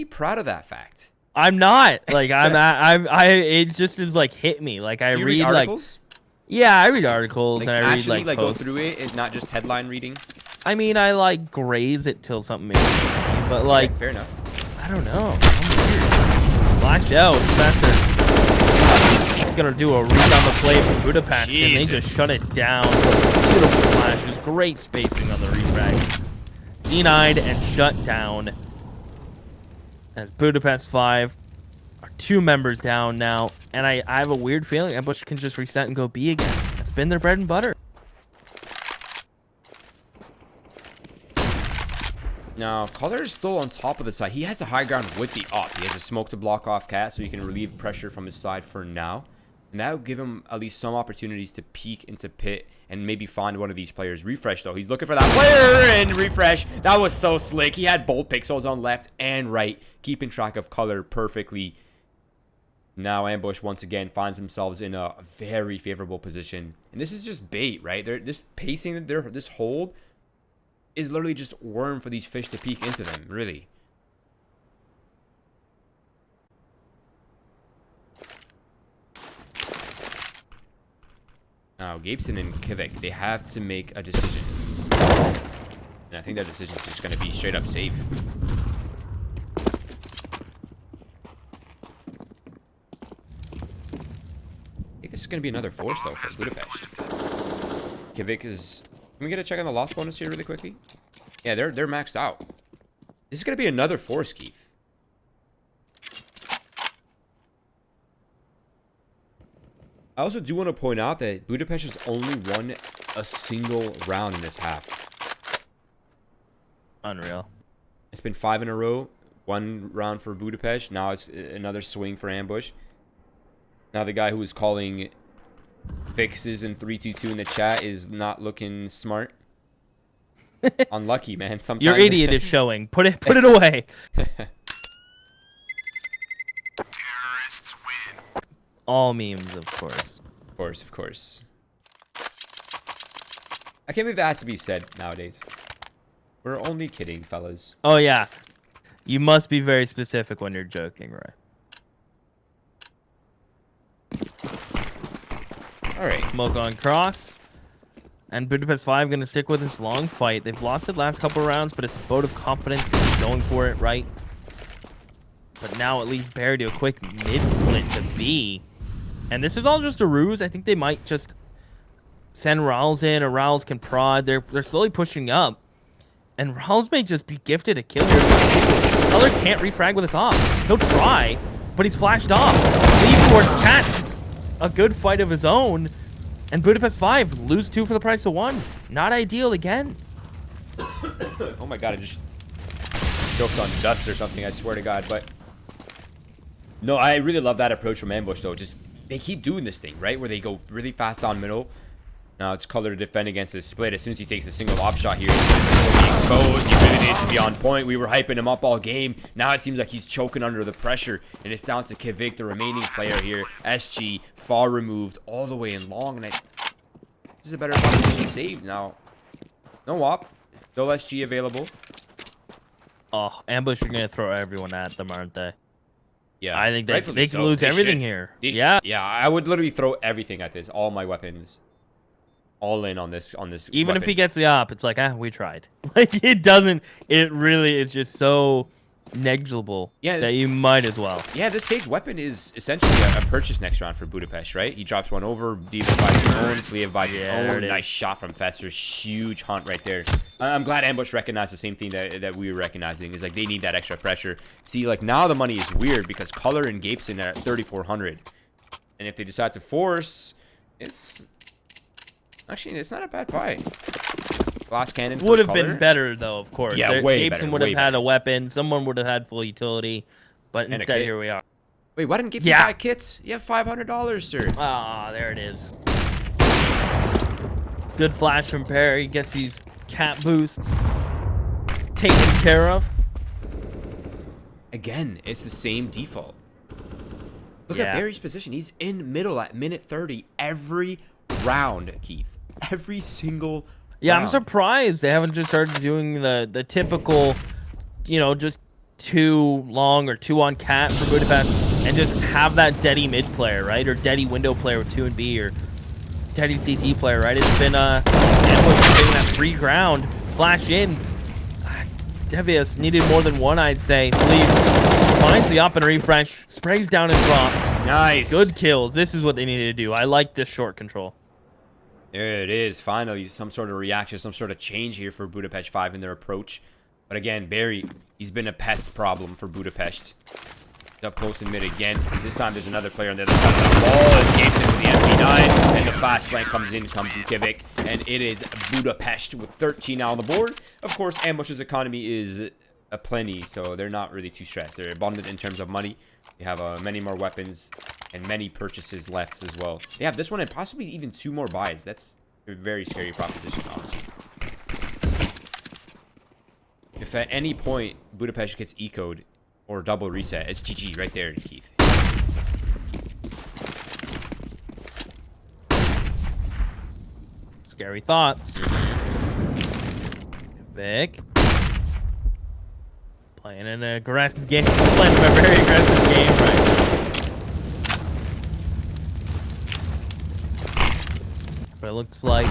proud of that fact. I'm not like I it just is like hit me like I Do you read articles? like yeah I read articles Like, and I read actually, like go posts. through it. It's not just headline reading. I mean I like graze it till something makes me, but like Yeah, fair enough. I don't know. I'm weird. Flashed out, Professor. Gonna do a read on the play from Budapest, and they just shut it down. Beautiful flashes, great spacing on the refrag. Denied and shut down. As Budapest 5 are 2 members down now, and I have a weird feeling Ambush can just reset and go B again. It's been their bread and butter. Now, Color is still on top of the side. He has the high ground with the up. He has a smoke to block off Cat, so he can relieve pressure from his side for now. And that will give him at least some opportunities to peek into pit and maybe find one of these players. Refresh, though. He's looking for that player, and Refresh. That was so slick. He had both pixels on left and right, keeping track of Color perfectly. Now Ambush once again finds themselves in a very favorable position. And this is just bait, right? This pacing, this hold is literally just worm for these fish to peek into them, really. Now, Gabeson and Kivik, they have to make a decision. And I think that decision is just going to be straight up safe. I think this is going to be another force, though, for Budapest. Kivik is... Can we get a check on the loss bonus here really quickly? Yeah, they're maxed out. This is going to be another force, Keith. I also do want to point out that Budapest has only won a single round in this half. Unreal. It's been 5 in a row. 1 round for Budapest. Now it's another swing for Ambush. Now the guy who was calling fixes in 3-2-2 in the chat is not looking smart. Unlucky, man. Sometimes Your idiot is showing. Put it away. Terrorists win. All memes, of course. Of course, of course. I can't believe that has to be said nowadays. We're only kidding, fellas. Oh yeah. You must be very specific when you're joking, right? Alright. Smoke on cross. And Budapest 5 going to stick with this long fight. They've lost it last couple rounds, but it's a vote of confidence to keep going for it, right? But now at least Barry to a quick mid-split to B. And this is all just a ruse. I think they might just send Rawls in, or Rawls can prod. They're slowly pushing up. And Rawls may just be gifted a kill here. Color can't refrag with us off. He'll try, but he's flashed off. Leave towards Cat. It's a good fight of his own. And Budapest 5 lose 2 for the price of 1. Not ideal again. Oh my god, I just choked on dust or something, I swear to god. But no, I really love that approach from Ambush, though. Just they keep doing this thing, right, where they go really fast down middle. Now it's Color to defend against this split. As soon as he takes a single op shot here, he's going to be exposed. He really needs to be on point. We were hyping him up all game. Now it seems like he's choking under the pressure, and it's down to Kivik, the remaining player here. SG far removed, all the way in long, and this is a better position saved now. No op, still SG available. Oh, Ambush are going to throw everyone at them, aren't they? Yeah, I think they rightfully can so. lose They everything should. here. They- Yeah. yeah, I would literally throw everything at this, all my weapons, all in on this. Even if weapon. he gets the op, it's like, we tried. Like, it doesn't, it really is just so negligible that you might as well. Yeah, this Sage weapon is essentially a purchase next round for Budapest, right? He drops one over, Diva buys his own, Fliev buys his Yeah, there own. it Nice is. shot from Fester. Huge hunt right there. I'm glad Ambush recognized the same thing that we were recognizing. Is like they need that extra pressure. See, like now the money is weird because Color and Gabeson are at 3,400. And if they decide to force, it's not a bad buy. Glass cannon Would have for been Color. better, though, of course. Yeah, way Gabeson better, would way have had better. a weapon. Someone would have had full utility. But a instead, kit. here we are. Wait, why didn't Gabeson Yeah. buy kits? You have $500, sir. Ah, there it is. Good flash from Perry. Gets these cat boosts taken care of. Again, it's the same default. Look at Barry's position. He's in middle at minute 30 every round, Keith. Every single Yeah, I'm round. surprised they haven't just started doing the typical, you know, just 2 long or 2 on cat for Budapest and just have that Deddy mid player, right? Or Deddy window player with 2 and B or Deddy CT player, right? It's been Ambush getting that free ground, flash in. Devious needed more than 1, I'd say. Please finds the up and refresh, sprays down and drops. Nice. Good kills. This is what they needed to do. I like this short control. There it is. Finally, some sort of reaction, some sort of change here for Budapest 5 in their approach. But again, Barry, he's been a pest problem for Budapest. Up close in mid again. This time there's another player on the other side of the ball. Escapes into the MP9. And the fast flank comes in, comes Bukovic. And it is Budapest with 13 now on the board. Of course, Ambush's economy is a plenty, so they're not really too stressed. They're abundant in terms of money. They have many more weapons and many purchases left as well. They have this one and possibly even 2 more buys. That's a very scary proposition, honestly. If at any point Budapest gets ecoed or double reset, it's GG right there, Keith. Scary thoughts. Vic. Playing an aggressive game. Playing a very aggressive game right now. But it looks like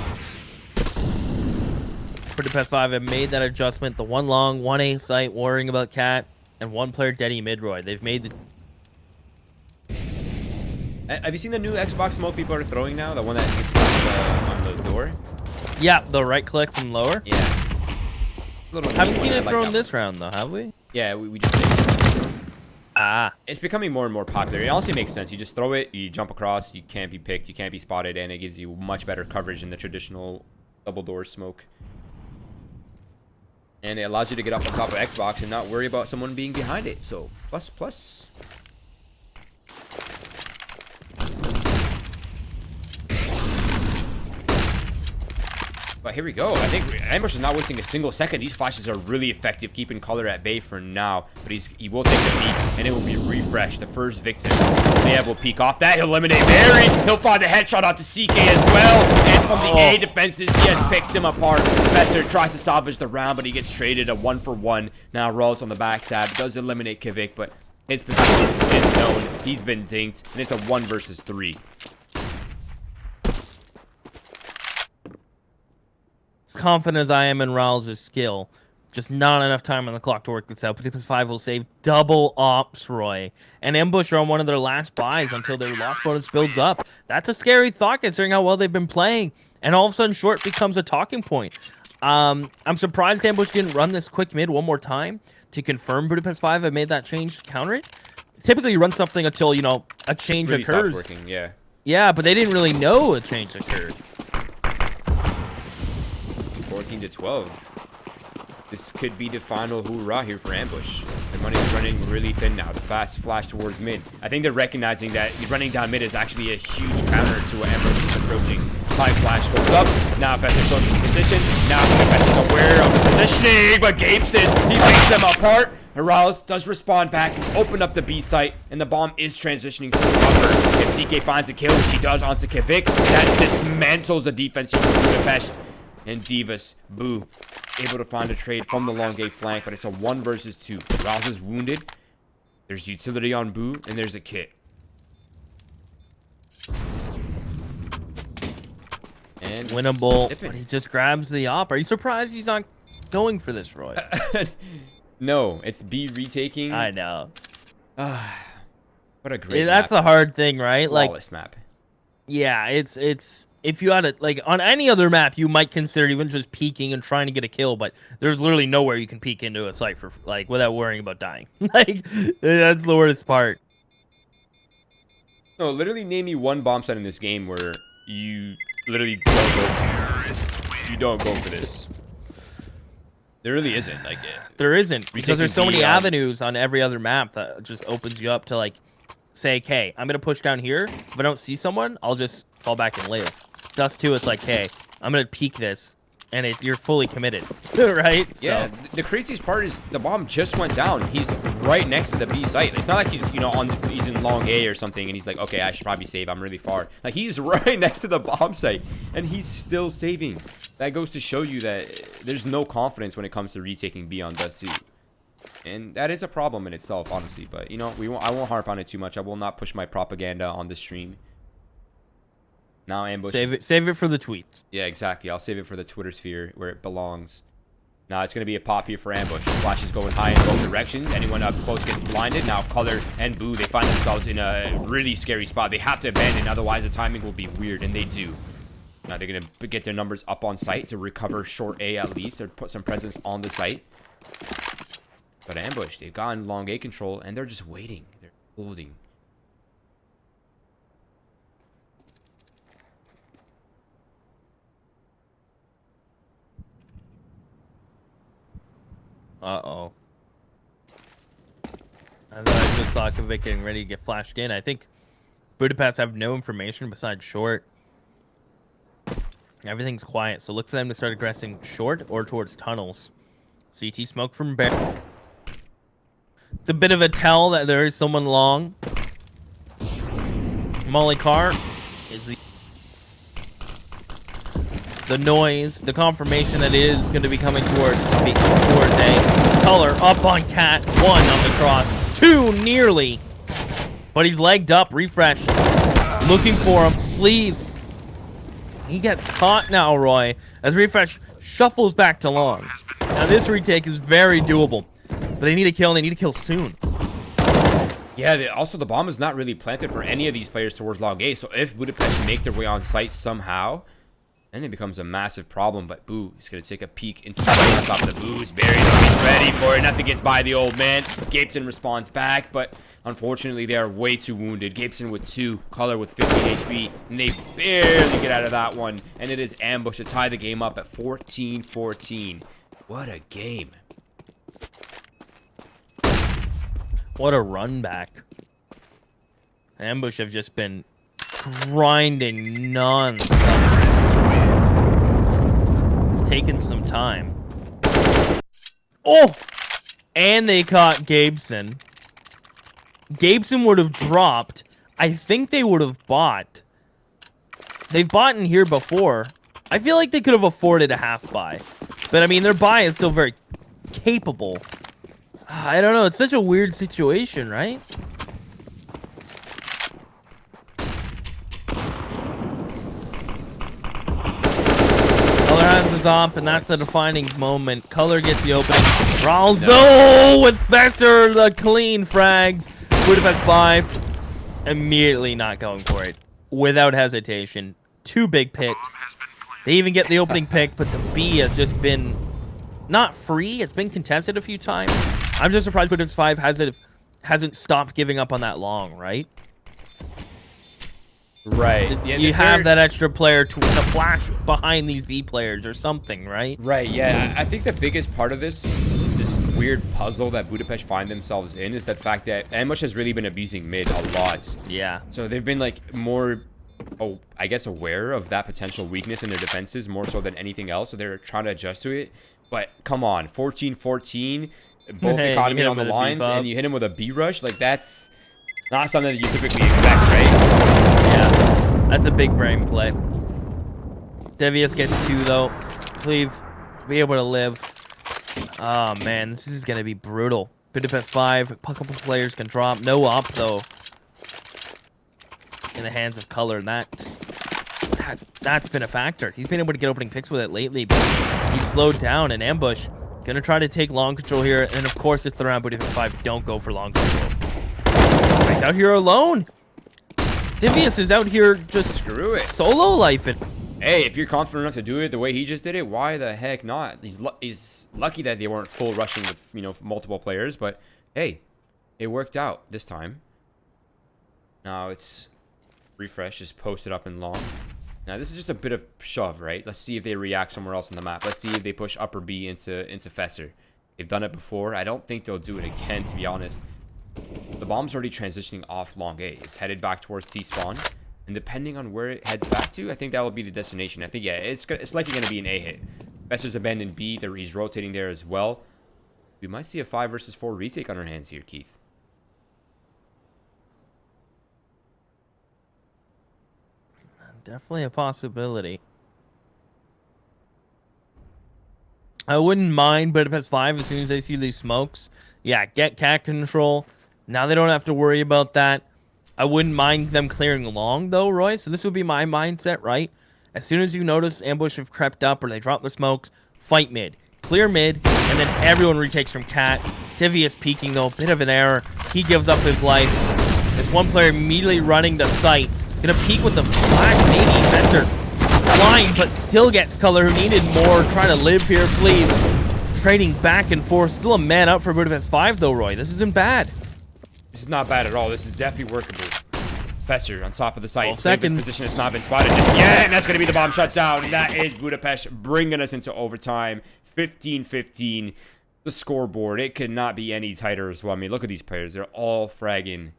Budapest 5 have made that adjustment. The 1 long, 1 A site, worrying about Cat, and 1 player Deddy Midroy. They've made the... Have you seen the new Xbox smoke people are throwing now? The one that gets stuck on the door? Yeah, the right click from lower. Yeah. Haven't seen it thrown this round, though, have we? Yeah, we just did. Ah. It's becoming more and more popular. It honestly makes sense. You just throw it, you jump across, you can't be picked, you can't be spotted, and it gives you much better coverage than the traditional double door smoke. And it allows you to get up on top of Xbox and not worry about someone being behind it. So, plus, plus. But here we go. I think Ambush is not wasting a single second. These flashes are really effective, keeping color at bay for now. But he will take the peek, and it will be refreshed. The first victim. Liev will peek off that. He'll eliminate Barry. He'll find a headshot out to CK as well. And from the A defenses, he has picked him apart. Professor tries to salvage the round, but he gets traded a 1-for-1. Now Rawls on the backstab. Does eliminate Kivik, but his position is known. He's been dinked, and it's a 1 versus 3. As confident as I am in Rawls' skill, just not enough time on the clock to work this out. Budapest 5 will save double ops, Roy. And Ambush are on one of their last buys until their loss bonus builds up. That's a scary thought considering how well they've been playing. And all of a sudden, short becomes a talking point. I'm surprised Ambush didn't run this quick mid one more time to confirm Budapest 5 have made that change to counter it. Typically, you run something until, you know, a change Really occurs. stopped working, yeah. Yeah, but they didn't really know a change occurred. 14-12. This could be the final hoorah here for Ambush. The money's running really thin now. The fast flash towards mid. I think they're recognizing that running down mid is actually a huge counter to what Ambush is approaching. High flash goes up. Now Fester shows his position. Now Fester is aware of the positioning, but Gapeston, he picks them apart. Arouse does respond back, open up the B site, and the bomb is transitioning to the upper. If CK finds a kill, which he does onto Kivik, that dismantles the defense here for Budapest. And Divas, boo, able to find a trade from the long gate flank, but it's a 1 versus 2. Rouse is wounded. There's utility on Boo, and there's a kit. And Winnable, but he just grabs the op. Are you surprised he's not going for this, Roy? No, it's B retaking. I know. What a great That's map. the hard thing, right? Flawless map. Yeah, it's if you had it like on any other map, you might consider even just peeking and trying to get a kill, but there's literally nowhere you can peek into a site for like without worrying about dying. Like that's the worst part. No, literally name me one bomb site in this game where you literally don't go for this. There really isn't. Like there isn't because there's so many B, avenues on every other map that just opens you up to like say, okay, I'm gonna push down here. If I don't see someone, I'll just fall back and live. Dust 2, it's like, hey, I'm gonna peek this and you're fully committed, right? Yeah, So, the craziest part is the bomb just went down. He's right next to the B site. It's not like he's, you know, he's in long A or something, and he's like, okay, I should probably save. I'm really far. Like, he's right next to the bomb site, and he's still saving. That goes to show you that there's no confidence when it comes to retaking B on the C. And that is a problem in itself, honestly. But, you know, I won't harp on it too much. I will not push my propaganda on the stream. Now ambush. save it for the tweets. Yeah, exactly. I'll save it for the Twitter sphere where it belongs. Now it's going to be a pop here for ambush. Flash is going high in both directions. Anyone up close gets blinded. Now Color and Boo, they find themselves in a really scary spot. They have to abandon, otherwise the timing will be weird, and they do. Now they're going to get their numbers up on site to recover short A at least, or put some presence on the site. But ambush, they've gotten long A control, and they're just waiting. They're holding. Uh-oh. I thought I just saw Kavik getting ready to get flashed in. I think Budapest have no information besides short. Everything's quiet, so look for them to start aggressing short or towards tunnels. CT smoke from Bear. It's a bit of a tell that there is someone long. Molly Carr is the noise, the confirmation that it is going to be coming towards A. Color up on Cat. 1 on the cross. 2 nearly. But he's legged up. Refresh. Looking for him. Fleeve. He gets caught now, Roy. As Refresh shuffles back to long. Now this retake is very doable. But they need a kill, and they need to kill soon. Yeah, also the bomb is not really planted for any of these players towards long A. So if Budapest make their way on site somehow, then it becomes a massive problem. But Boo is going to take a peek into the place on top of the Boo. Is buried. He's ready for it. Nothing gets by the old man. Gabeson responds back, but unfortunately they are way too wounded. Gabeson with 2, Color with 50 HP, and they barely get out of that one. And it is ambush to tie the game up at 14-14. What a game. What a run back. Ambush have just been grinding non-stop. It's taken some time. Oh! And they caught Gabeson. Gabeson would have dropped. I think they would have bought. They've bought in here before. I feel like they could have afforded a half buy. But I mean, their buy is still very capable. I don't know. It's such a weird situation, right? Color has his op, and that's the defining moment. Color gets the opening. Rawls, no! With Fesser, the clean frags. Budapest 5. Immediately not going for it. Without hesitation. 2 big picks. They even get the opening pick, but the B has just been not free. It's been contested a few times. I'm just surprised Budapest 5 hasn't stopped giving up on that long, right? Right. Yeah, you have that extra player to flash behind these B players or something, right? Right, yeah. I think the biggest part of this weird puzzle that Budapest find themselves in is the fact that Ambush has really been abusing mid a lot. Yeah. So they've been like more, I guess, aware of that potential weakness in their defenses more so than anything else. So they're trying to adjust to it. But come on, 14-14, both economy on the lines, and you hit him with a B rush. Like, that's not something that you typically expect, right? Yeah, that's a big brain play. Devious gets 2 though. Cleve be able to live. Oh man, this is gonna be brutal. Budapest 5, a couple players can drop. No op though. In the hands of Color, that's been a factor. He's been able to get opening picks with it lately, but he's slowed down. And Ambush gonna try to take long control here, and of course it's the round. Budapest 5 don't go for long control. He's out here alone. Divius is out here just screw it, solo lifing. Hey, if you're confident enough to do it the way he just did it, why the heck not? He's lucky that they weren't full rushing with, you know, multiple players, but hey, it worked out this time. Now it's Refresh is posted up and long. Now this is just a bit of shove, right? Let's see if they react somewhere else on the map. Let's see if they push upper B into Fesser. They've done it before. I don't think they'll do it again, to be honest. The bomb's already transitioning off long A. It's headed back towards T-spawn. And depending on where it heads back to, I think that will be the destination. I think, yeah, it's likely going to be an A hit. Besser's abandoned B. He's rotating there as well. We might see a 5 versus 4 retake on our hands here, Keith. Definitely a possibility. I wouldn't mind Budapest 5 as soon as they see these smokes. Yeah, get cat control. Now they don't have to worry about that. I wouldn't mind them clearing long, though, Roy. So this would be my mindset, right? As soon as you notice ambush have crept up or they drop the smokes, fight mid. Clear mid, and then everyone retakes from cat. Divius peeking, though. Bit of an error. He gives up his life. There's one player immediately running the site. Gonna peek with the flag, maybe. Besser blind, but still gets color, who needed more. Trying to live here, please. Trading back and forth. Still a man up for Budapest 5, though, Roy. This isn't bad. This is not bad at all. This is definitely workable. Fesser on top of the site. 12 seconds. Position has not been spotted just yet, and that's going to be the bomb shut down. And that is Budapest bringing us into overtime. 15-15. The scoreboard, it could not be any tighter as well. I mean, look at these players. They're all fragging.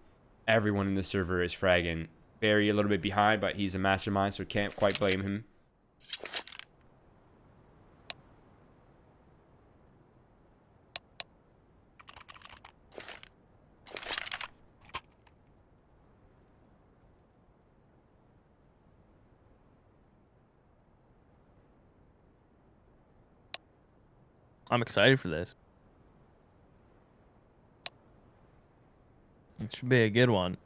Everyone in the server is fragging. Barry a little bit behind, but he's a mastermind, so can't quite blame him. I'm excited for this. It should be a good one.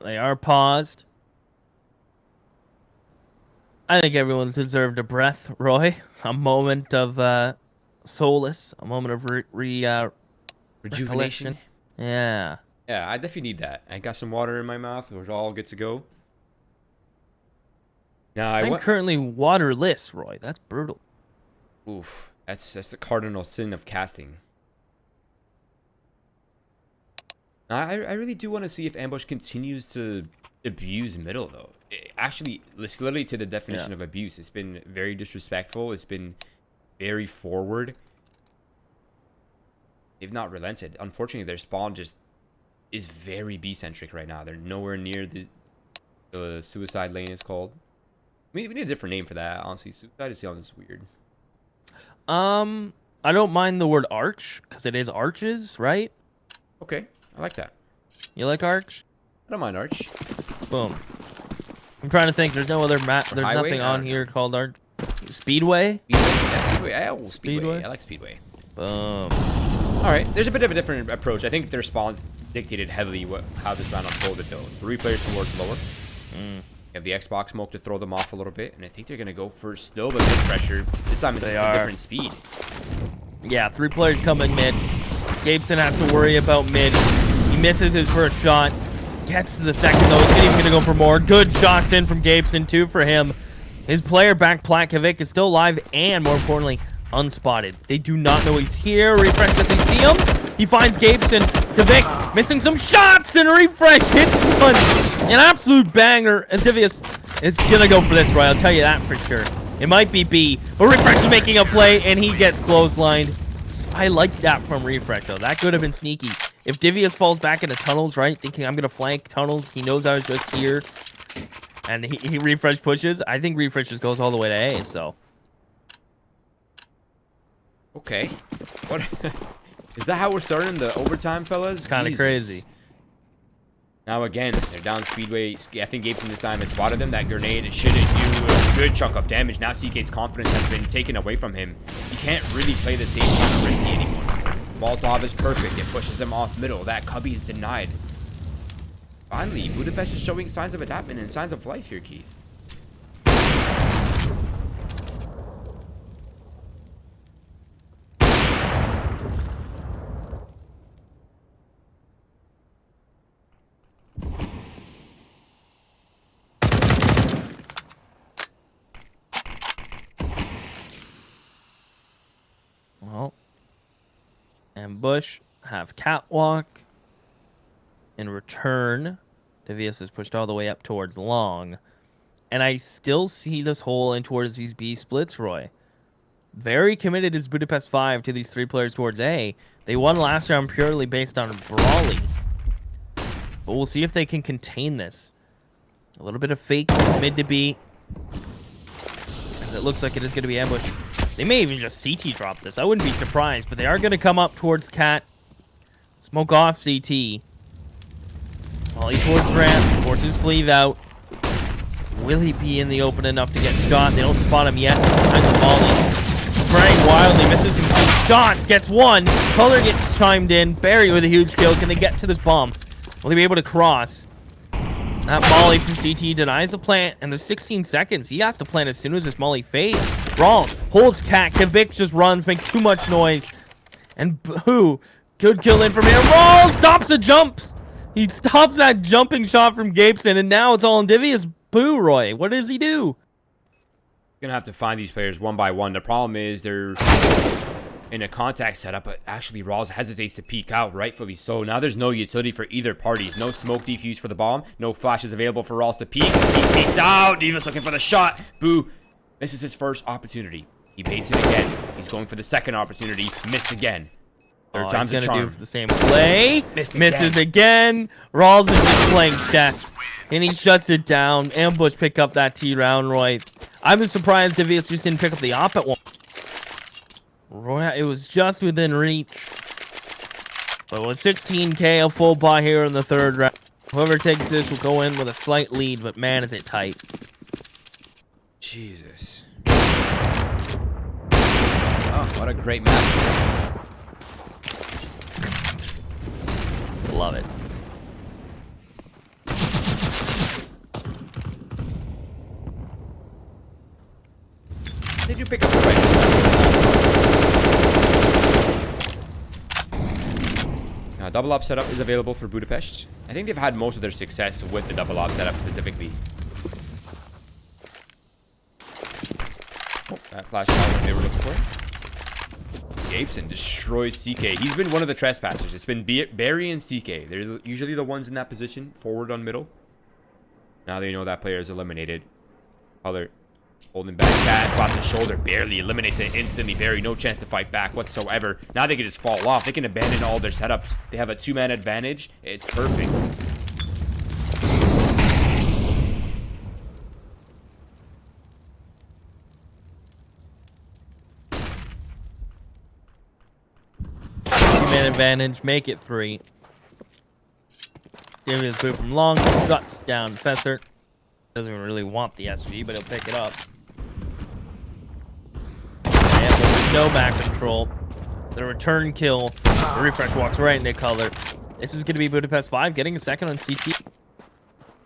They are paused. I think everyone's deserved a breath, Roy. A moment of solace. A moment of Rejuvenation. recollection. Yeah. Yeah, I definitely need that. I got some water in my mouth. We're all good to go. Now I'm currently waterless, Roy. That's brutal. Oof. That's the cardinal sin of casting. I really do want to see if Ambush continues to abuse middle, though. Actually, it's literally to the definition of abuse. It's been very disrespectful. It's been very forward. They've not relented. Unfortunately, their spawn just is very B-centric right now. They're nowhere near the suicide lane is called. We need a different name for that, honestly. Suicide sounds weird. I don't mind the word arch, because it is arches, right? Okay, I like that. You like arch? I don't mind arch. Boom. I'm trying to think. There's no other map. There's highway? nothing on here called arch. Speedway? Yeah, Speedway. Oh, Speedway. Speedway? I like Speedway. Boom. All right, there's a bit of a different approach. I think their spawns dictated heavily how this round unfolded, though. 3 players towards lower. Mm. You have the Xbox smoke to throw them off a little bit, and I think they're going to go for still the mid pressure. This time it's a different speed. Yeah, 3 players coming mid. Gabeson has to worry about mid. He misses his first shot. Gets to the second, though. He's going to go for more. Good shots in from Gabeson, 2 for him. His player back, Platkovic, is still alive and, more importantly, unspotted. They do not know he's here. Refresh, does he see him? He finds Gabeson. Kvik missing some shots, and Refresh hits one. An absolute banger. And Divius is going to go for this, right? I'll tell you that for sure. It might be B, but Refresh is making a play, and he gets clotheslined. I like that from Refresh, though. That could have been sneaky. If Divius falls back into tunnels, right, thinking I'm going to flank tunnels, he knows I was just here, and he Refresh pushes, I think Refresh just goes all the way to A, so. Okay. What? Is that how we're starting the overtime, fellas? Kind of crazy. Now again, they're down Speedway. I think Gabeson this time has spotted them. That grenade should do a good chunk of damage. Now CK's confidence has been taken away from him. He can't really play the same kind of risky anymore. Molotov is perfect. It pushes him off middle. That Cubby is denied. Finally, Budapest is showing signs of adaptation and signs of life here, Keith. Well, Ambush have Catwalk. In return, Divius is pushed all the way up towards long. And I still see this hole in towards these B splits, Roy. Very committed is Budapest 5 to these 3 players towards A. They won last round purely based on Brawley. But we'll see if they can contain this. A little bit of fake mid to B. It looks like it is going to be ambushed. They may even just CT drop this. I wouldn't be surprised, but they are going to come up towards Cat. Smoke off CT. Molly towards ramp. Forces Fleave out. Will he be in the open enough to get shot? They don't spot him yet. Behind the Molly. Spraying wildly. Misses some good shots. Gets one. Color gets chimed in. Barry with a huge kill. Can they get to this bomb? Will they be able to cross? That Molly from CT denies the plant, and there's 16 seconds. He has to plant as soon as this Molly fades. Rawls holds Cat. Kavik just runs, makes too much noise. And who? Good kill in from here. Rawls stops the jumps. He stops that jumping shot from Gabeson, and now it's all on Divius. Boo, Roy. What does he do? Gonna have to find these players one by one. The problem is they're in a contact setup, but actually Rawls hesitates to peek out, rightfully so. Now there's no utility for either party. No smoke defuse for the bomb. No flashes available for Rawls to peek. He peeks out. Divas looking for the shot. Boo. This is his first opportunity. He baits it again. He's going for the second opportunity. Missed again. Third time's the charm. Do the same play. Misses again. Rawls is just playing chess. And he shuts it down. Ambush pick up that T round, Roy. I was surprised Divius just didn't pick up the op at one. Roy, it was just within reach. But with 16k, a full buy here in the third round. Whoever takes this will go in with a slight lead, but man, is it tight. Jesus. Oh, what a great match. Love it. Did you pick up the right? Double op setup is available for Budapest. I think they've had most of their success with the double op setup specifically. Oh, that flash out what they were looking for. Gabeson destroys CK. He's been one of the trespassers. It's been Barry and CK. They're usually the ones in that position, forward on middle. Now they know that player is eliminated. Color holding back Cat, spots his shoulder, barely eliminates it instantly. Barry, no chance to fight back whatsoever. Now they can just fall off. They can abandon all their setups. They have a two-man advantage. It's perfect. Two-man advantage, make it 3. Divius boot from long, shuts down Fesser. Doesn't even really want the SG, but he'll pick it up. No back control. The return kill. The refresh walks right into Color. This is going to be Budapest 5 getting a second on CT.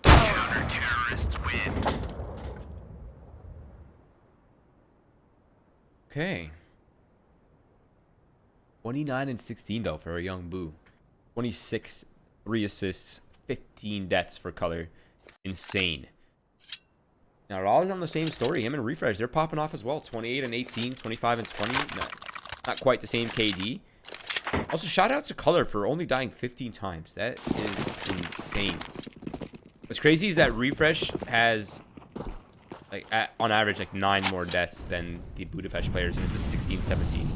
Terrorists win. Okay. 29 and 16 though for a young Boo. 26, 3 assists, 15 deaths for Color. Insane. Now, Rawls on the same story. Him and Refresh, they're popping off as well. 28 and 18, 25 and 20. Not quite the same KD. Also, shout out to Color for only dying 15 times. That is insane. What's crazy is that Refresh has, like, on average, like 9 more deaths than the Budapest players, and it's a 16, 17.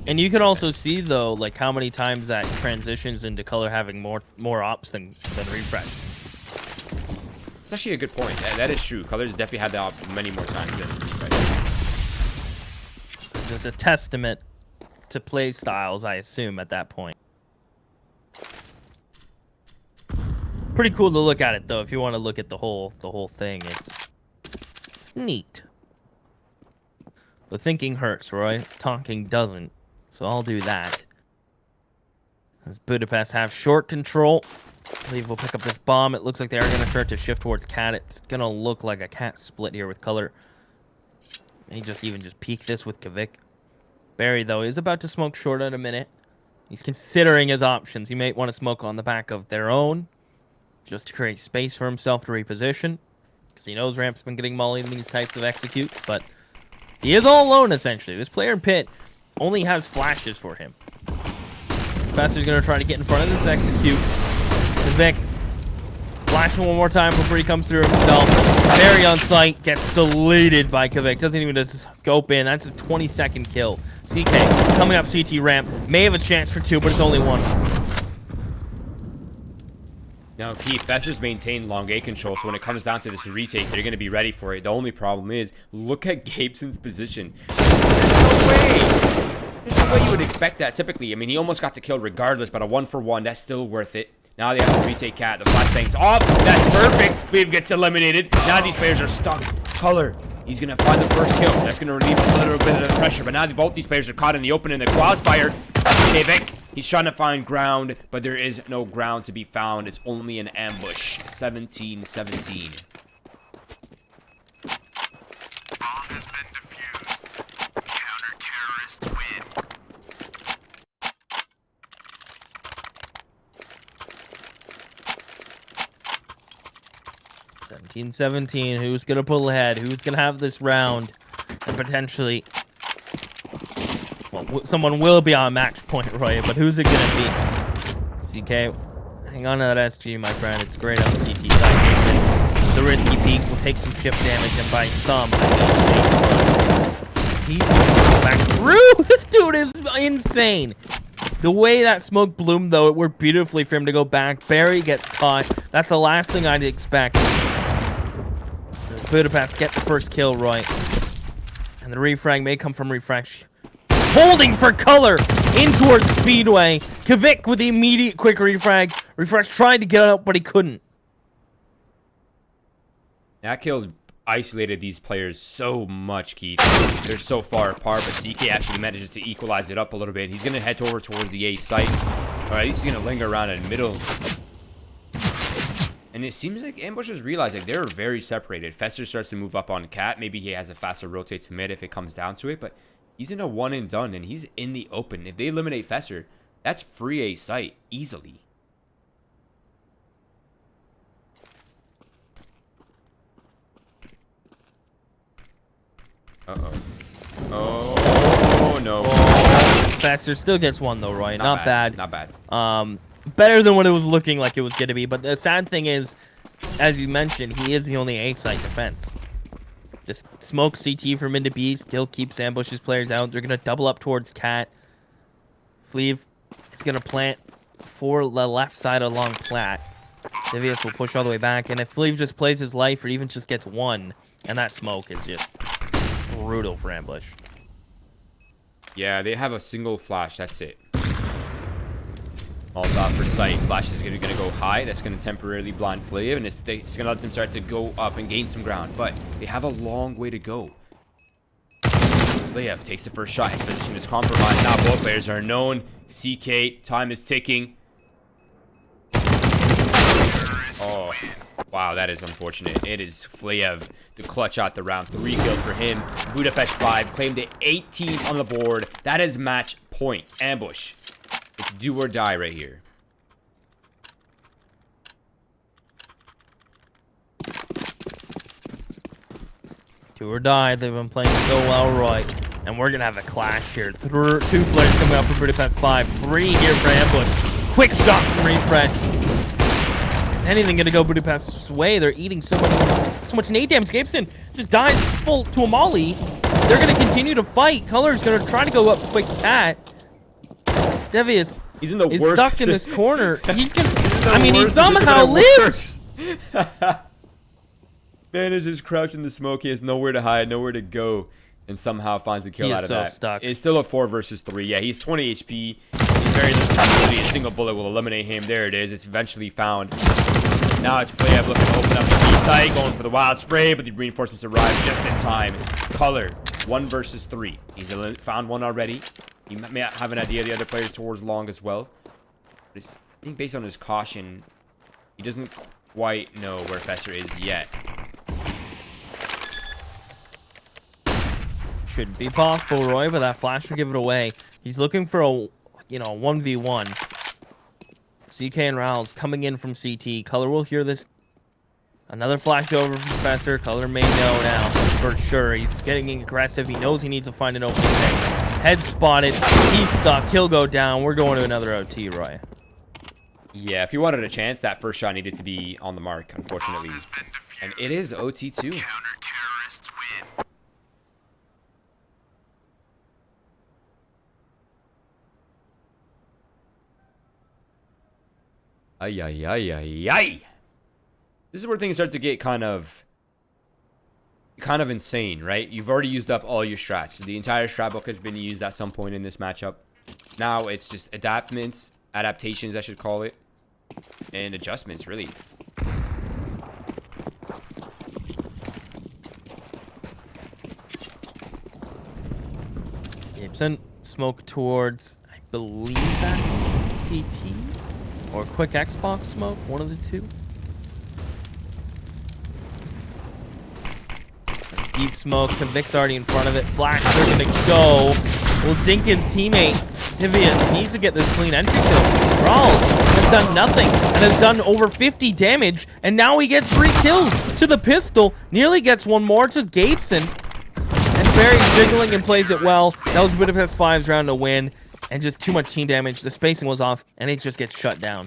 And you can also see, though, like how many times that transitions into Color having more ops than Refresh. It's actually a good point. That is true. Colors definitely had the op many more times than Refresh. It's a testament to play styles, I assume, at that point. Pretty cool to look at it, though. If you want to look at the whole thing, it's neat. But thinking hurts, Roy. Talking doesn't. So I'll do that. As Budapest have short control. I believe we'll pick up this bomb. It looks like they are going to start to shift towards Cat. It's going to look like a Cat split here with Color. May just peek this with Kavik. Barry, though, is about to smoke short in a minute. He's considering his options. He might want to smoke on the back of their own, just to create space for himself to reposition, because he knows Ramp's been getting mollied in these types of executes, but he is all alone, essentially. This player in pit only has flashes for him. Professor's going to try to get in front of this execute. Vic flashing one more time before he comes through himself. Barry on sight, gets deleted by Kavik. Doesn't even just scope in. That's his 22nd kill. CK coming up CT ramp. May have a chance for 2, but it's only 1. Now, Keith, that's just maintained long A control, so when it comes down to this retake, they're going to be ready for it. The only problem is, look at Gabeson's position. There's no way! There's no way you would expect that, typically. I mean, he almost got the kill regardless, but a 1-for-1, that's still worth it. Now they have to retake Cat. The flashbang's off. That's perfect. Cleve gets eliminated. Now these players are stuck. Color. He's going to find the first kill. That's going to relieve us a little bit of the pressure, but now both these players are caught in the open in the crossfire. Kvik. He's trying to find ground, but there is no ground to be found. It's only an ambush. 17-17. Bomb has been defused. Counter-terrorists win. (17-17). Who's gonna pull ahead? Who's gonna have this round? And potentially, well, someone will be on max point, Roy. But who's it gonna be? CK, hang on to that SG, my friend. It's great on the CT side. The risky peek will take some chip damage, and by some, he's back through. This dude is insane. The way that smoke bloomed, though, it worked beautifully for him to go back. Barry gets caught. That's the last thing I'd expect. Budapest get the first kill, Roy. And the refrag may come from Refresh. Holding for color in towards Speedway. Kvik with the immediate quick refrag. Refresh tried to get out, but he couldn't. That kill isolated these players so much, Keith. They're so far apart, but CK actually manages to equalize it up a little bit. He's going to head over towards the A site. Or at least he's going to linger around in the middle. And it seems like Ambushers realize like they're very separated. Fester starts to move up on Cat. Maybe he has a faster rotate to mid if it comes down to it. But he's in a one and done, and he's in the open. If they eliminate Fester, that's free A site easily. Uh-oh. Oh, no. Fester still gets one, though, Roy. Not bad. Not bad. Better than what it was looking like it was going to be. But the sad thing is, as you mentioned, he is the only A-site defense. Just smoke CT from into B, still keeps Ambush's players out. They're going to double up towards Cat. Fleeve is going to plant for the left side along Plat. Divius will push all the way back. And if Fleeve just plays his life or even just gets one, and that smoke is just brutal for Ambush. Yeah, they have a single flash. That's it. Molotov for sight. Flash is going to go high. That's going to temporarily blind Fleeve, and it's going to let them start to go up and gain some ground. But they have a long way to go. Fleeve takes the first shot. His position is compromised. Now both players are known. CK, time is ticking. Oh, wow, that is unfortunate. It is Fleev to clutch out the round. 3 kills for him. Budapest 5 claimed the 18 on the board. That is match point. Ambush. It's do or die right here. Do or die. They've been playing so well, Roy. And we're going to have a clash here. 2 players coming up for Budapest 5. 3 here for Ambush. Quick shot from Refresh. Is anything going to go Budapest's way? They're eating so much nade damage. Gabeson just dies full to a molly. They're going to continue to fight. Color's going to try to go up quick Cat. Devius He's in the is worst stuck in this corner. He's going to... I mean, he worst somehow lives. Man is just crouched in the smoke. He has nowhere to hide, nowhere to go, and somehow finds a kill out of that. Stuck. It's still a 4 versus 3. Yeah, he's 20 HP. He's very little probability. A single bullet will eliminate him. There it is. It's eventually found. Now it's Fleev looking to open up the B side, going for the wild spray, but the reinforcements arrive just in time. Color 1 versus 3. He's found one already. He may have an idea of the other players towards long as well. But I think based on his caution, he doesn't quite know where Fester is yet. Should be possible, Roy, but that flash would give it away. He's looking for a, 1v1. CK and Rowls coming in from CT. Color will hear this. Another flash over from Professor. Color may know now for sure. He's getting aggressive. He knows he needs to find an opening there. Head spotted. He's stuck. He'll go down. We're going to another OT, Roy. Yeah, if you wanted a chance, that first shot needed to be on the mark, unfortunately. And it is OT2. Counter-terrorists win. Ay, ay, ay, ay, ay. This is where things start to get kind of insane, right? You've already used up all your strats. The entire strat book has been used at some point in this matchup. Now it's just adaptations, I should call it, and adjustments, really. Gibson, smoke towards, I believe that's CT or quick Xbox smoke, one of the two. Deep smoke, Vic's already in front of it. Flash, they're gonna go. Will dink his teammate. Tivius needs to get this clean entry kill. Rawls has done nothing and has done over 50 damage, and now he gets 3 kills to the pistol. Nearly gets one more to Gabeson. And Barry jiggling and plays it well. That was Budapest 5's round to win, and just too much team damage. The spacing was off, and it just gets shut down.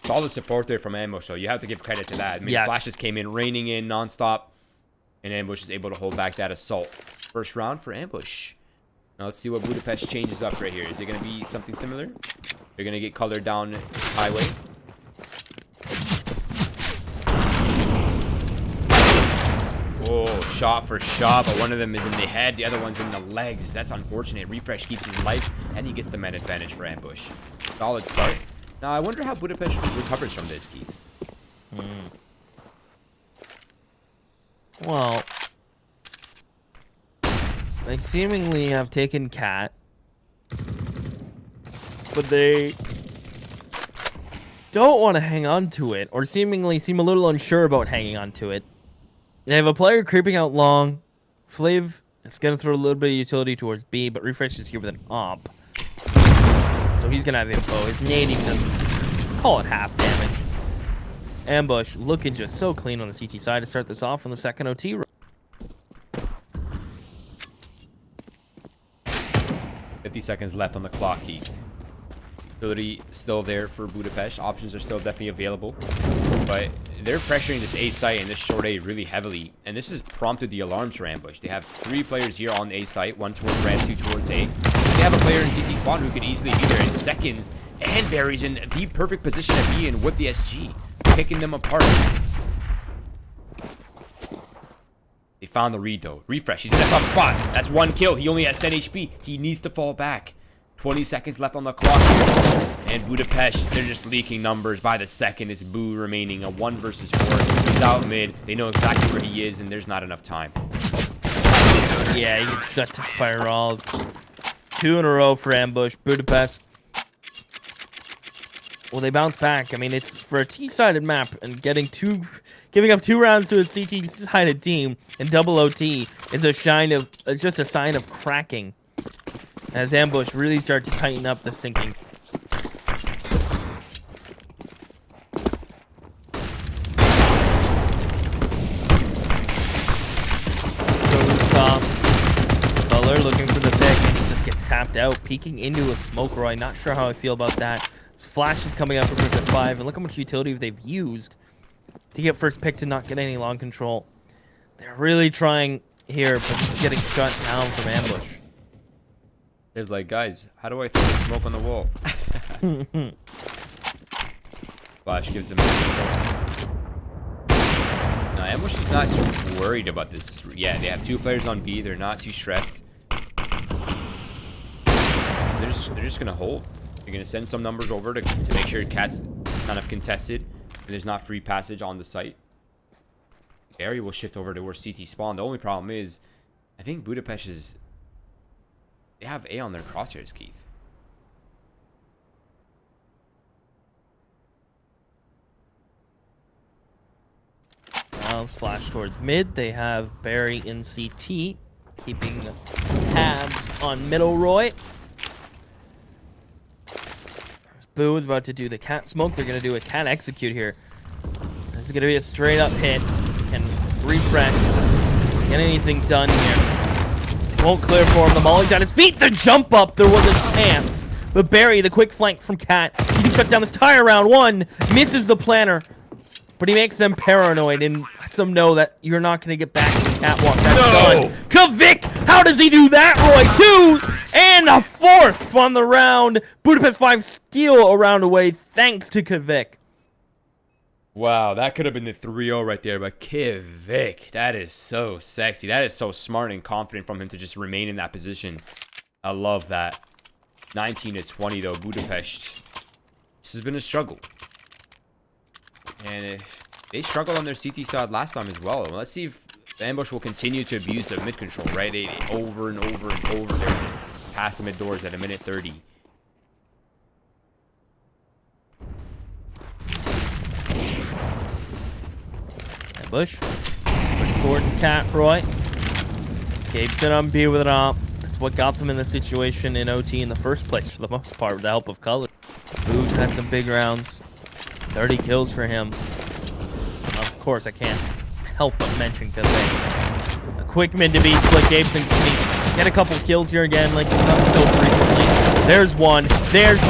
Solid support there from Ambush, so you have to give credit to that. I mean, Yes. Flashes came in, raining in nonstop, and Ambush is able to hold back that assault. First round for Ambush. Now let's see what Budapest changes up right here. Is it going to be something similar? They're going to get colored down highway. Oh, shot for shot, but one of them is in the head, the other one's in the legs. That's unfortunate. Refresh keeps his life, and he gets the man advantage for Ambush. Solid start. Now, I wonder how Budapest recovers from this, Keith. Well, they seemingly have taken Cat, but they don't want to hang on to it, or seemingly seem a little unsure about hanging on to it. They have a player creeping out long. Flav is going to throw a little bit of utility towards B, but Refresh is here with an op. So he's going to have info. His nade even does, call it half damage. Ambush looking just so clean on the CT side to start this off on the second OT round. 50 seconds left on the clock, Keith. Ability still there for Budapest. Options are still definitely available. But they're pressuring this A site and this short A really heavily. And this has prompted the alarms for Ambush. They have 3 players here on A site. 1 towards ramp, 2 towards A. They have a player in CT spawn who could easily be there in seconds. And Barry's in the perfect position to be in with the SG. Picking them apart. They found the read though. Refresh. He's in a tough spot. That's 1 kill. He only has 10 HP. He needs to fall back. 20 seconds left on the clock here. And Budapest, they're just leaking numbers by the second. It's Boo remaining. A 1 versus 4. He's out mid. They know exactly where he is, and there's not enough time. Yeah, he gets shut down by Rawls. 2 in a row for Ambush. Budapest. Well, they bounce back. I mean, it's for a T-sided map, and giving up 2 rounds to a CT-sided team in double OT is it's just a sign of cracking. As Ambush really starts to tighten up the sinking. Color looking for the pick, and he just gets tapped out, peeking into a smoke Roy. Not sure how I feel about that. This flash is coming up for Budapest 5, and look how much utility they've used to get first pick to not get any long control. They're really trying here, but it's getting shut down from Ambush. It's like, guys, how do I throw the smoke on the wall? Flash gives him control. Now, Ambush is not too worried about this. Yeah, they have 2 players on B. They're not too stressed. They're just gonna hold. They're gonna send some numbers over to make sure Cat's kind of contested and there's not free passage on the site. Barry will shift over to where CT spawn. The only problem is, I think Budapest is. They have A on their crosshairs, Keith. Let's flash towards mid. They have Barry in CT, keeping tabs on middle Roy. As Boo is about to do the cat smoke, they're going to do a cat execute here. This is going to be a straight up hit. And Refresh. Get anything done here. Won't clear for him. The molly's on his feet. The jump up. There was a chance. But Barry, the quick flank from Cat. He can shut down this tire round 1. Misses the planner. But he makes them paranoid. And that's them know that you're not going to get back to the catwalk. That's done. Kvik, how does he do that, Roy? 2 and a 4th on the round. Budapest 5 steal a round away thanks to Kvik. Wow, that could have been the 3-0 right there, but Kvik, that is so sexy. That is so smart and confident from him to just remain in that position. I love that. 19-20 though, Budapest. This has been a struggle. And if they struggled on their CT side last time as well. Let's see if the ambush will continue to abuse the mid control, right? They over and over and over, they're just past the mid doors at a minute 30. Ambush. Towards Cat, Roy. Gabeson on B with it up. That's what got them in the situation in OT in the first place for the most part with the help of Color. Boo's had some big rounds. 30 kills for him. Of course, I can't help but mention Kvik. A quick mid to B split. Gabeson can get a couple kills here again, like he's done so frequently. There's 1. There's 2.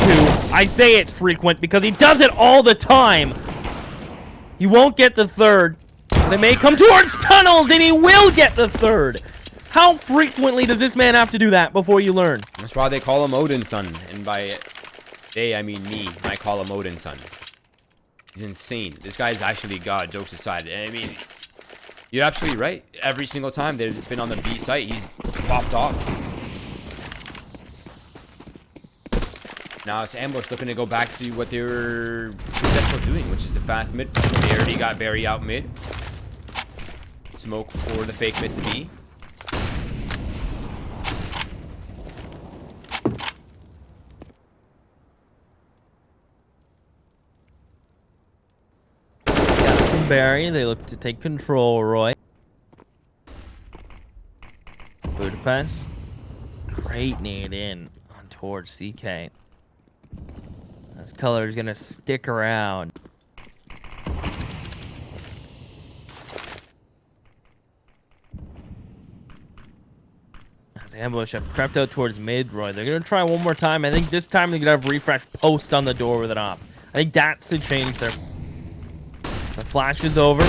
I say it's frequent because he does it all the time. He won't get the 3rd. They may come towards tunnels, and he will get the 3rd. How frequently does this man have to do that before you learn? That's why they call him Odin's son. And by they, I mean me. I call him Odin's son. He's insane. This guy's actually God, jokes aside. I mean, you're absolutely right. Every single time that it's been on the B site, he's popped off. Now it's Ambush looking to go back to what they were successful doing, which is the fast mid. They already got Barry out mid. Smoke for the fake mid to B. Barry, they look to take control, Roy. Budapest. Great nade in on towards CK. This color is gonna stick around. As Ambush have crept out towards mid, Roy. They're gonna try one more time. I think this time they're gonna have refresh post on the door with it up. I think that's the change there. The flash is over.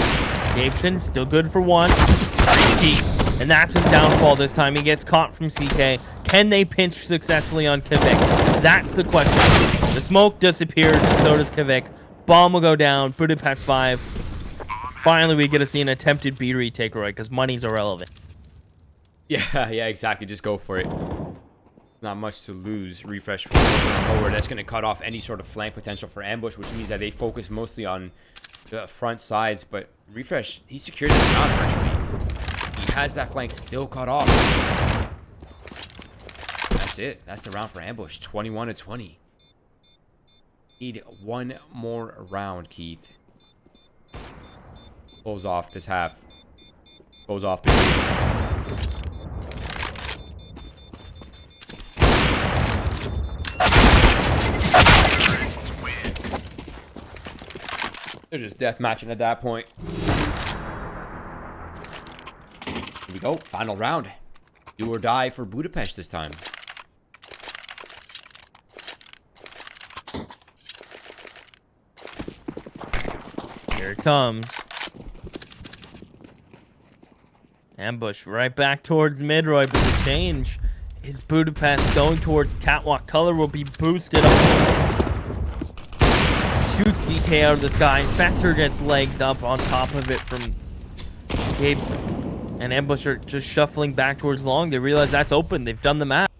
Gabeson still good for 1. 3 peaks. And that's his downfall this time. He gets caught from CK. Can they pinch successfully on Kvik? That's the question. The smoke disappears, and so does Kvik. Bomb will go down. Budapest 5. Finally, we get to see an attempted B retake, Roy, because money's irrelevant. Yeah, exactly. Just go for it. Not much to lose. Refresh forward. That's going to cut off any sort of flank potential for Ambush, which means that they focus mostly on the front sides. But Refresh, he secured the round virtually. He has that flank still cut off. That's it. That's the round for Ambush. 21-20. Need one more round, Keith. Close off this half. Close off the game. They're just deathmatching at that point. Here we go. Final round. Do or die for Budapest this time. Here it comes. Ambush right back towards Midroy, but the change is Budapest going towards Catwalk. Color will be boosted up. Shoots CK out of the sky. Fester gets legged up on top of it from Gabe's. And Ambush are just shuffling back towards long. They realize that's open. They've done the map.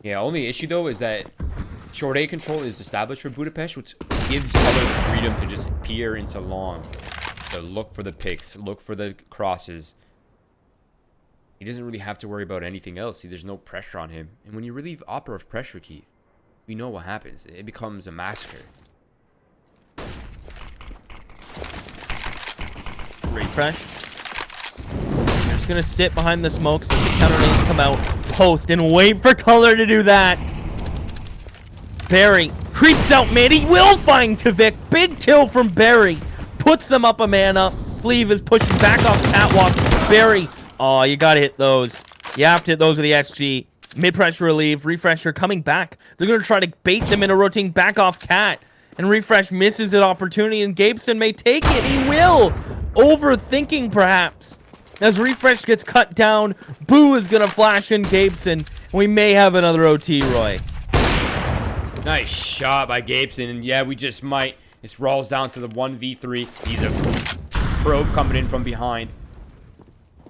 Yeah, only issue though is that short A control is established for Budapest, which gives Color the freedom to just peer into long. To look for the picks, look for the crosses. He doesn't really have to worry about anything else. See, there's no pressure on him. And when you relieve Opera of pressure, Keith, we know what happens. It becomes a massacre. Refresh. They're just gonna sit behind the smokes, let the counter names come out, post, and wait for Color to do that. Barry creeps out mid. He will find Kvik. Big kill from Barry. Puts them up a man up. Cleve is pushing back off Catwalk. Barry. Oh, you gotta hit those. You have to hit those with the SG. Mid pressure relieve. Refresher coming back. They're gonna try to bait them into rotating back off Cat. And Refresh misses an opportunity, and Gabeson may take it. He will. Overthinking, perhaps. As Refresh gets cut down, Boo is going to flash in Gabeson. And we may have another OT, Roy. Nice shot by Gabeson. And yeah, we just might. This rolls down to the 1v3. He's a probe coming in from behind.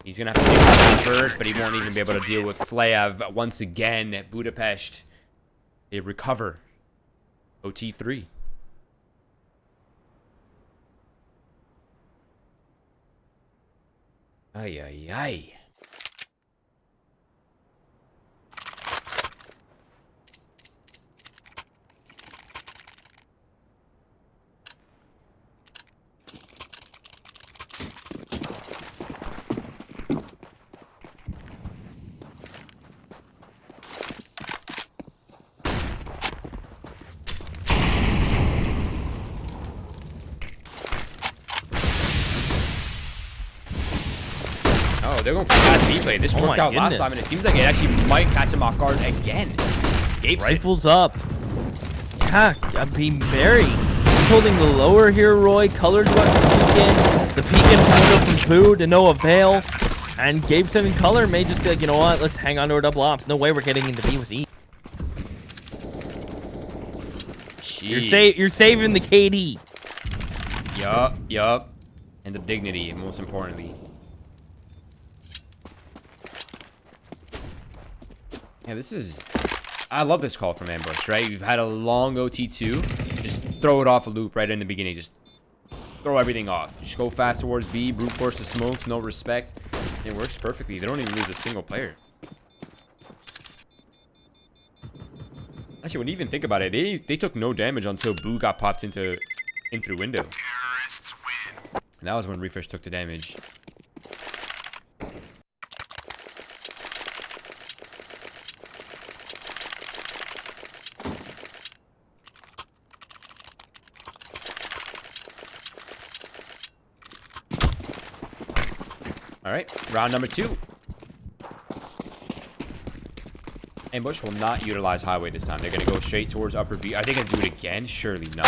He's going to have to take that first, but he won't even be able to deal with Flav once again at Budapest. They recover. OT3. Ay, ay, ay. Oh, they're going for fast B play. This worked out last time, and it seems like it actually might catch him off guard again. Gabeson. Rifles up. Yeah, I'm being very. He's holding the lower here, Roy. Colors about to peek in. The peek in from Poo to no avail. And Gabeson and Color may just be like, you know what? Let's hang on to our double ops. No way we're getting into B with E. You're saving the KD. Yup. And the dignity, most importantly. Yeah, this is... I love this call from Ambush, right? You've had a long OT2. Just throw it off a loop right in the beginning. Just throw everything off. Just go fast towards B, brute force the smokes, no respect. It works perfectly. They don't even lose a single player. Actually, when you even think about it, they took no damage until Boo got popped in through window. Terrorists win. And that was when Refresh took the damage. All right, round number 2. Ambush will not utilize highway this time. They're going to go straight towards upper B. Are they going to do it again? Surely not.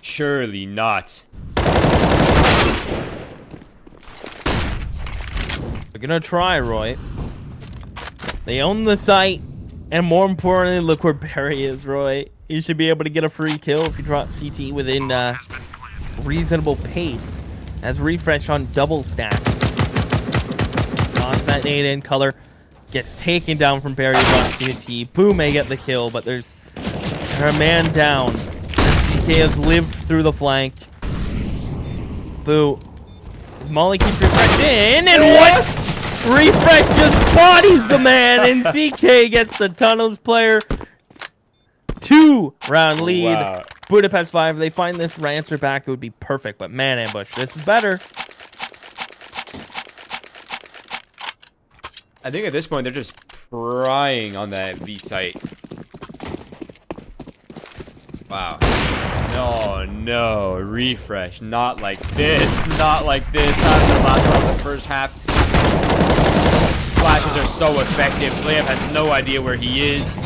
Surely not. They're going to try, Roy. They own the site. And more importantly, look where Barry is, Roy. You should be able to get a free kill if you drop CT within reasonable pace. As Refresh on double stack. Toss that nade in. Color gets taken down from Barry on CT. Boo may get the kill, but there's a man down. CK has lived through the flank. Boo. As Molly keeps Refresh in, and what? Refresh just bodies the man, and CK gets the Tunnels player. 2-round lead. Wow. Budapest 5. If they find this answer back, it would be perfect. But man, Ambush, this is better. I think at this point, they're just prying on that B site. Wow. No, Refresh. Not like this. Not like this. Not the last round of the first half. Flashes are so effective. Flav has no idea where he is.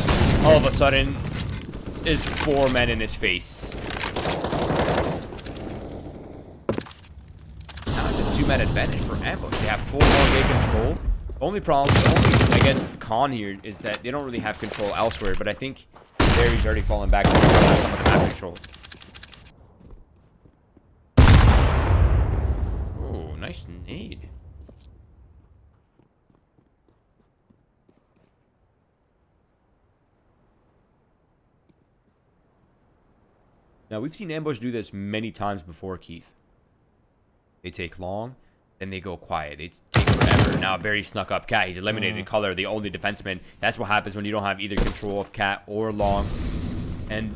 All of a sudden, there's 4 men in his face. Now it's a 2-man advantage for Ambush. They have full long-way control. Only problem, I guess, con here is that they don't really have control elsewhere, but I think Barry's already fallen back to some of the map control. Oh, nice nade. Now, we've seen Ambush do this many times before, Keith. They take long, then they go quiet. They take forever. Now, Barry snuck up Cat. He's eliminated Color, the only defenseman. That's what happens when you don't have either control of Cat or long. And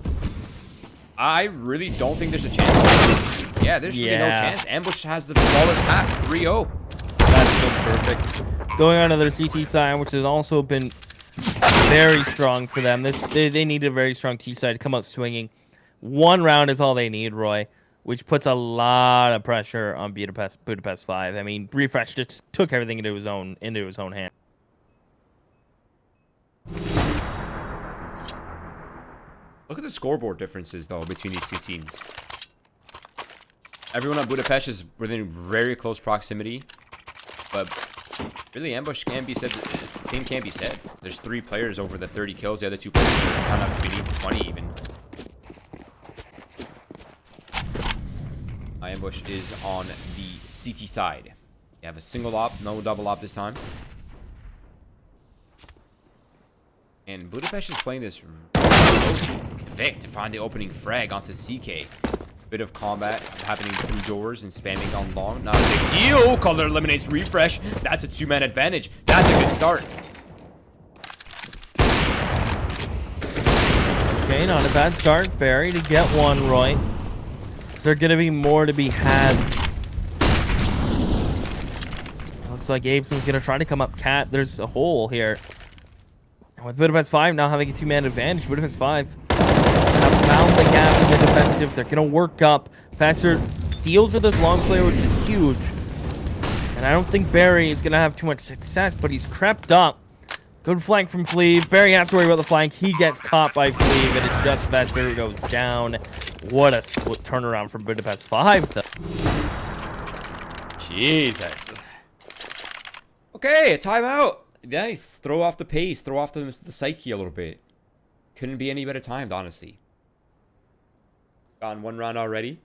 I really don't think there's a chance. Yeah, there's really no chance. Ambush has the flawless path, 3-0. That's so perfect. Going on to their CT side, which has also been very strong for them. They need a very strong T side to come out swinging. 1 round is all they need, Roy, which puts a lot of pressure on Budapest 5. I mean, Refresh just took everything into his own hand. . Look at the scoreboard differences, though, between these two teams. Everyone on Budapest is within very close proximity. But really, Ambush can't be said. Same can't be said. There's 3 players over the 30 kills. The other 2 players are kind of beneath 20 even. Ambush is on the CT side. You have a single op, no double op this time. And Budapest is playing this Vic to find the opening frag onto CK. Bit of combat happening through doors and spamming on long. Not a big deal. Color eliminates refresh. That's a 2-man advantage. That's a good start. Okay, not a bad start. Barry to get one right. Is there going to be more to be had? Looks like Abeson's going to try to come up cat. There's a hole here. And with Budapest 5 now having a 2-man advantage, Budapest 5 have found the gap in the defensive. They're going to work up. Faster deals with this long player, which is huge. And I don't think Barry is going to have too much success, but he's crept up. Good flank from Fleeve. Barry has to worry about the flank. He gets caught by Fleeve, and it's just Fester who goes down. What a split turnaround from Budapest 5, though. Jesus. Okay, a timeout. Nice. Throw off the pace. Throw off the psyche a little bit. Couldn't be any better timed, honestly. Gone 1 round already.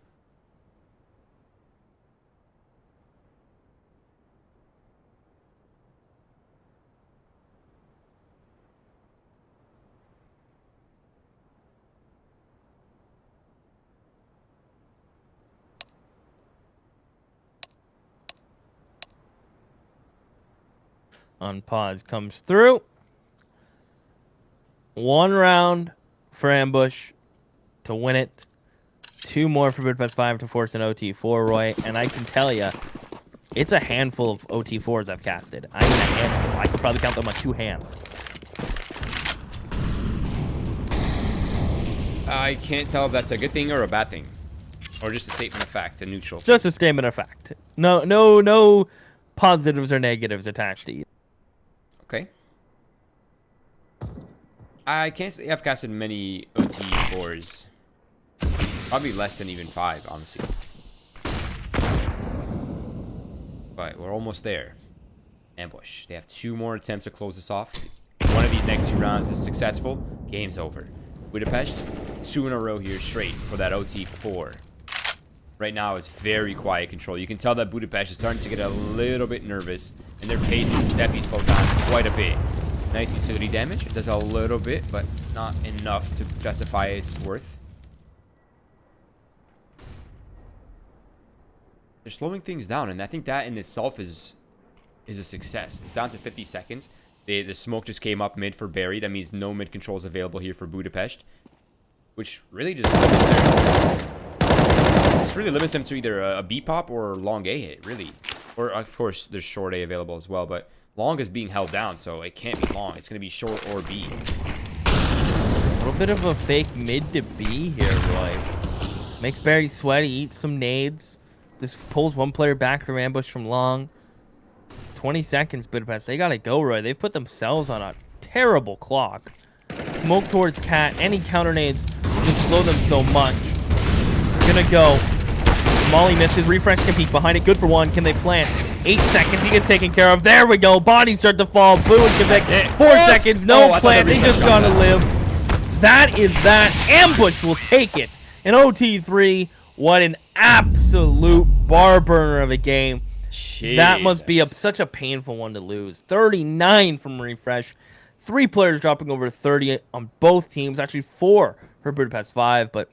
Unpause comes through. 1 round for Ambush to win it. 2 more for Budapest 5 to force an OT4, Roy. And I can tell you, it's a handful of OT4s I've casted. I mean a handful. I could probably count them on 2 hands. I can't tell if that's a good thing or a bad thing. Or just a statement of fact, a neutral. Just a statement of fact. No positives or negatives attached to you. Okay. I can't say I've casted many OT4s. Probably less than even 5, honestly. But we're almost there. Ambush. They have 2 more attempts to close this off. One of these next 2 rounds is successful. Game's over. Budapest, 2 in a row here straight for that OT4. Right now is very quiet control. You can tell that Budapest is starting to get a little bit nervous, and their pace is definitely slowed down quite a bit. Nice utility damage. It does a little bit, but not enough to justify its worth. They're slowing things down, and I think that in itself is a success. It's down to 50 seconds. The smoke just came up mid for Barry. That means no mid controls available here for Budapest, which really just limits them to either a B pop or long A hit, really. Or of course there's short A available as well, but long is being held down, so it can't be long. It's gonna be short or B. A little bit of a fake mid to B here, Roy. Makes Barry sweaty, eats some nades. This pulls 1 player back from Ambush from long. 20 seconds, Budapest. They gotta go, Roy. They've put themselves on a terrible clock. Smoke towards Cat. Any counter nades just slow them so much. They're gonna go. Molly misses. Refresh can peek behind it. Good for 1. Can they plant? 8 seconds. He gets taken care of. There we go. Bodies start to fall. Boo and connect. 4 seconds. No plant. They just gotta live. That is that. Ambush will take it. An OT3. What an absolute bar burner of a game. Jesus. That must be such a painful one to lose. 39 from Refresh. 3 players dropping over 30 on both teams. Actually 4 for Budapest 5, but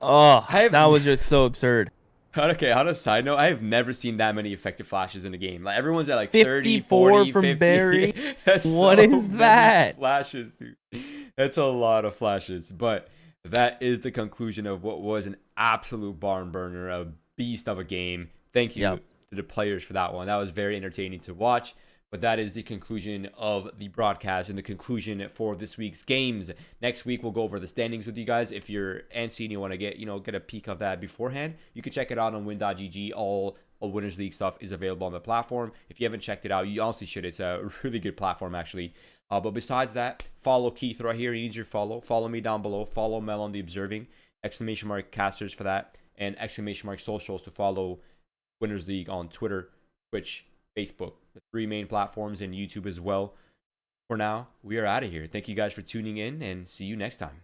that was just so absurd. Okay, on a side note, I have never seen that many effective flashes in a game. Like everyone's at like 30, 54 40, from 50. Barry. That's What so is many that? Flashes, dude. That's a lot of flashes. But that is the conclusion of what was an absolute barn burner, a beast of a game. Thank you to the players for that one. That was very entertaining to watch. But that is the conclusion of the broadcast and the conclusion for this week's games. Next week, we'll go over the standings with you guys. If you're antsy and you want to get a peek of that beforehand, you can check it out on win.gg. All Winners League stuff is available on the platform. If you haven't checked it out, you honestly should. It's a really good platform, actually. But besides that, follow Keith right here. He needs your follow. Follow me down below. Follow Mel on the Observing. Exclamation mark Casters for that. And exclamation mark Socials to follow Winners League on Twitter, Twitch, Facebook. The 3 main platforms, and YouTube as well. For now, we are out of here. Thank you guys for tuning in, and see you next time.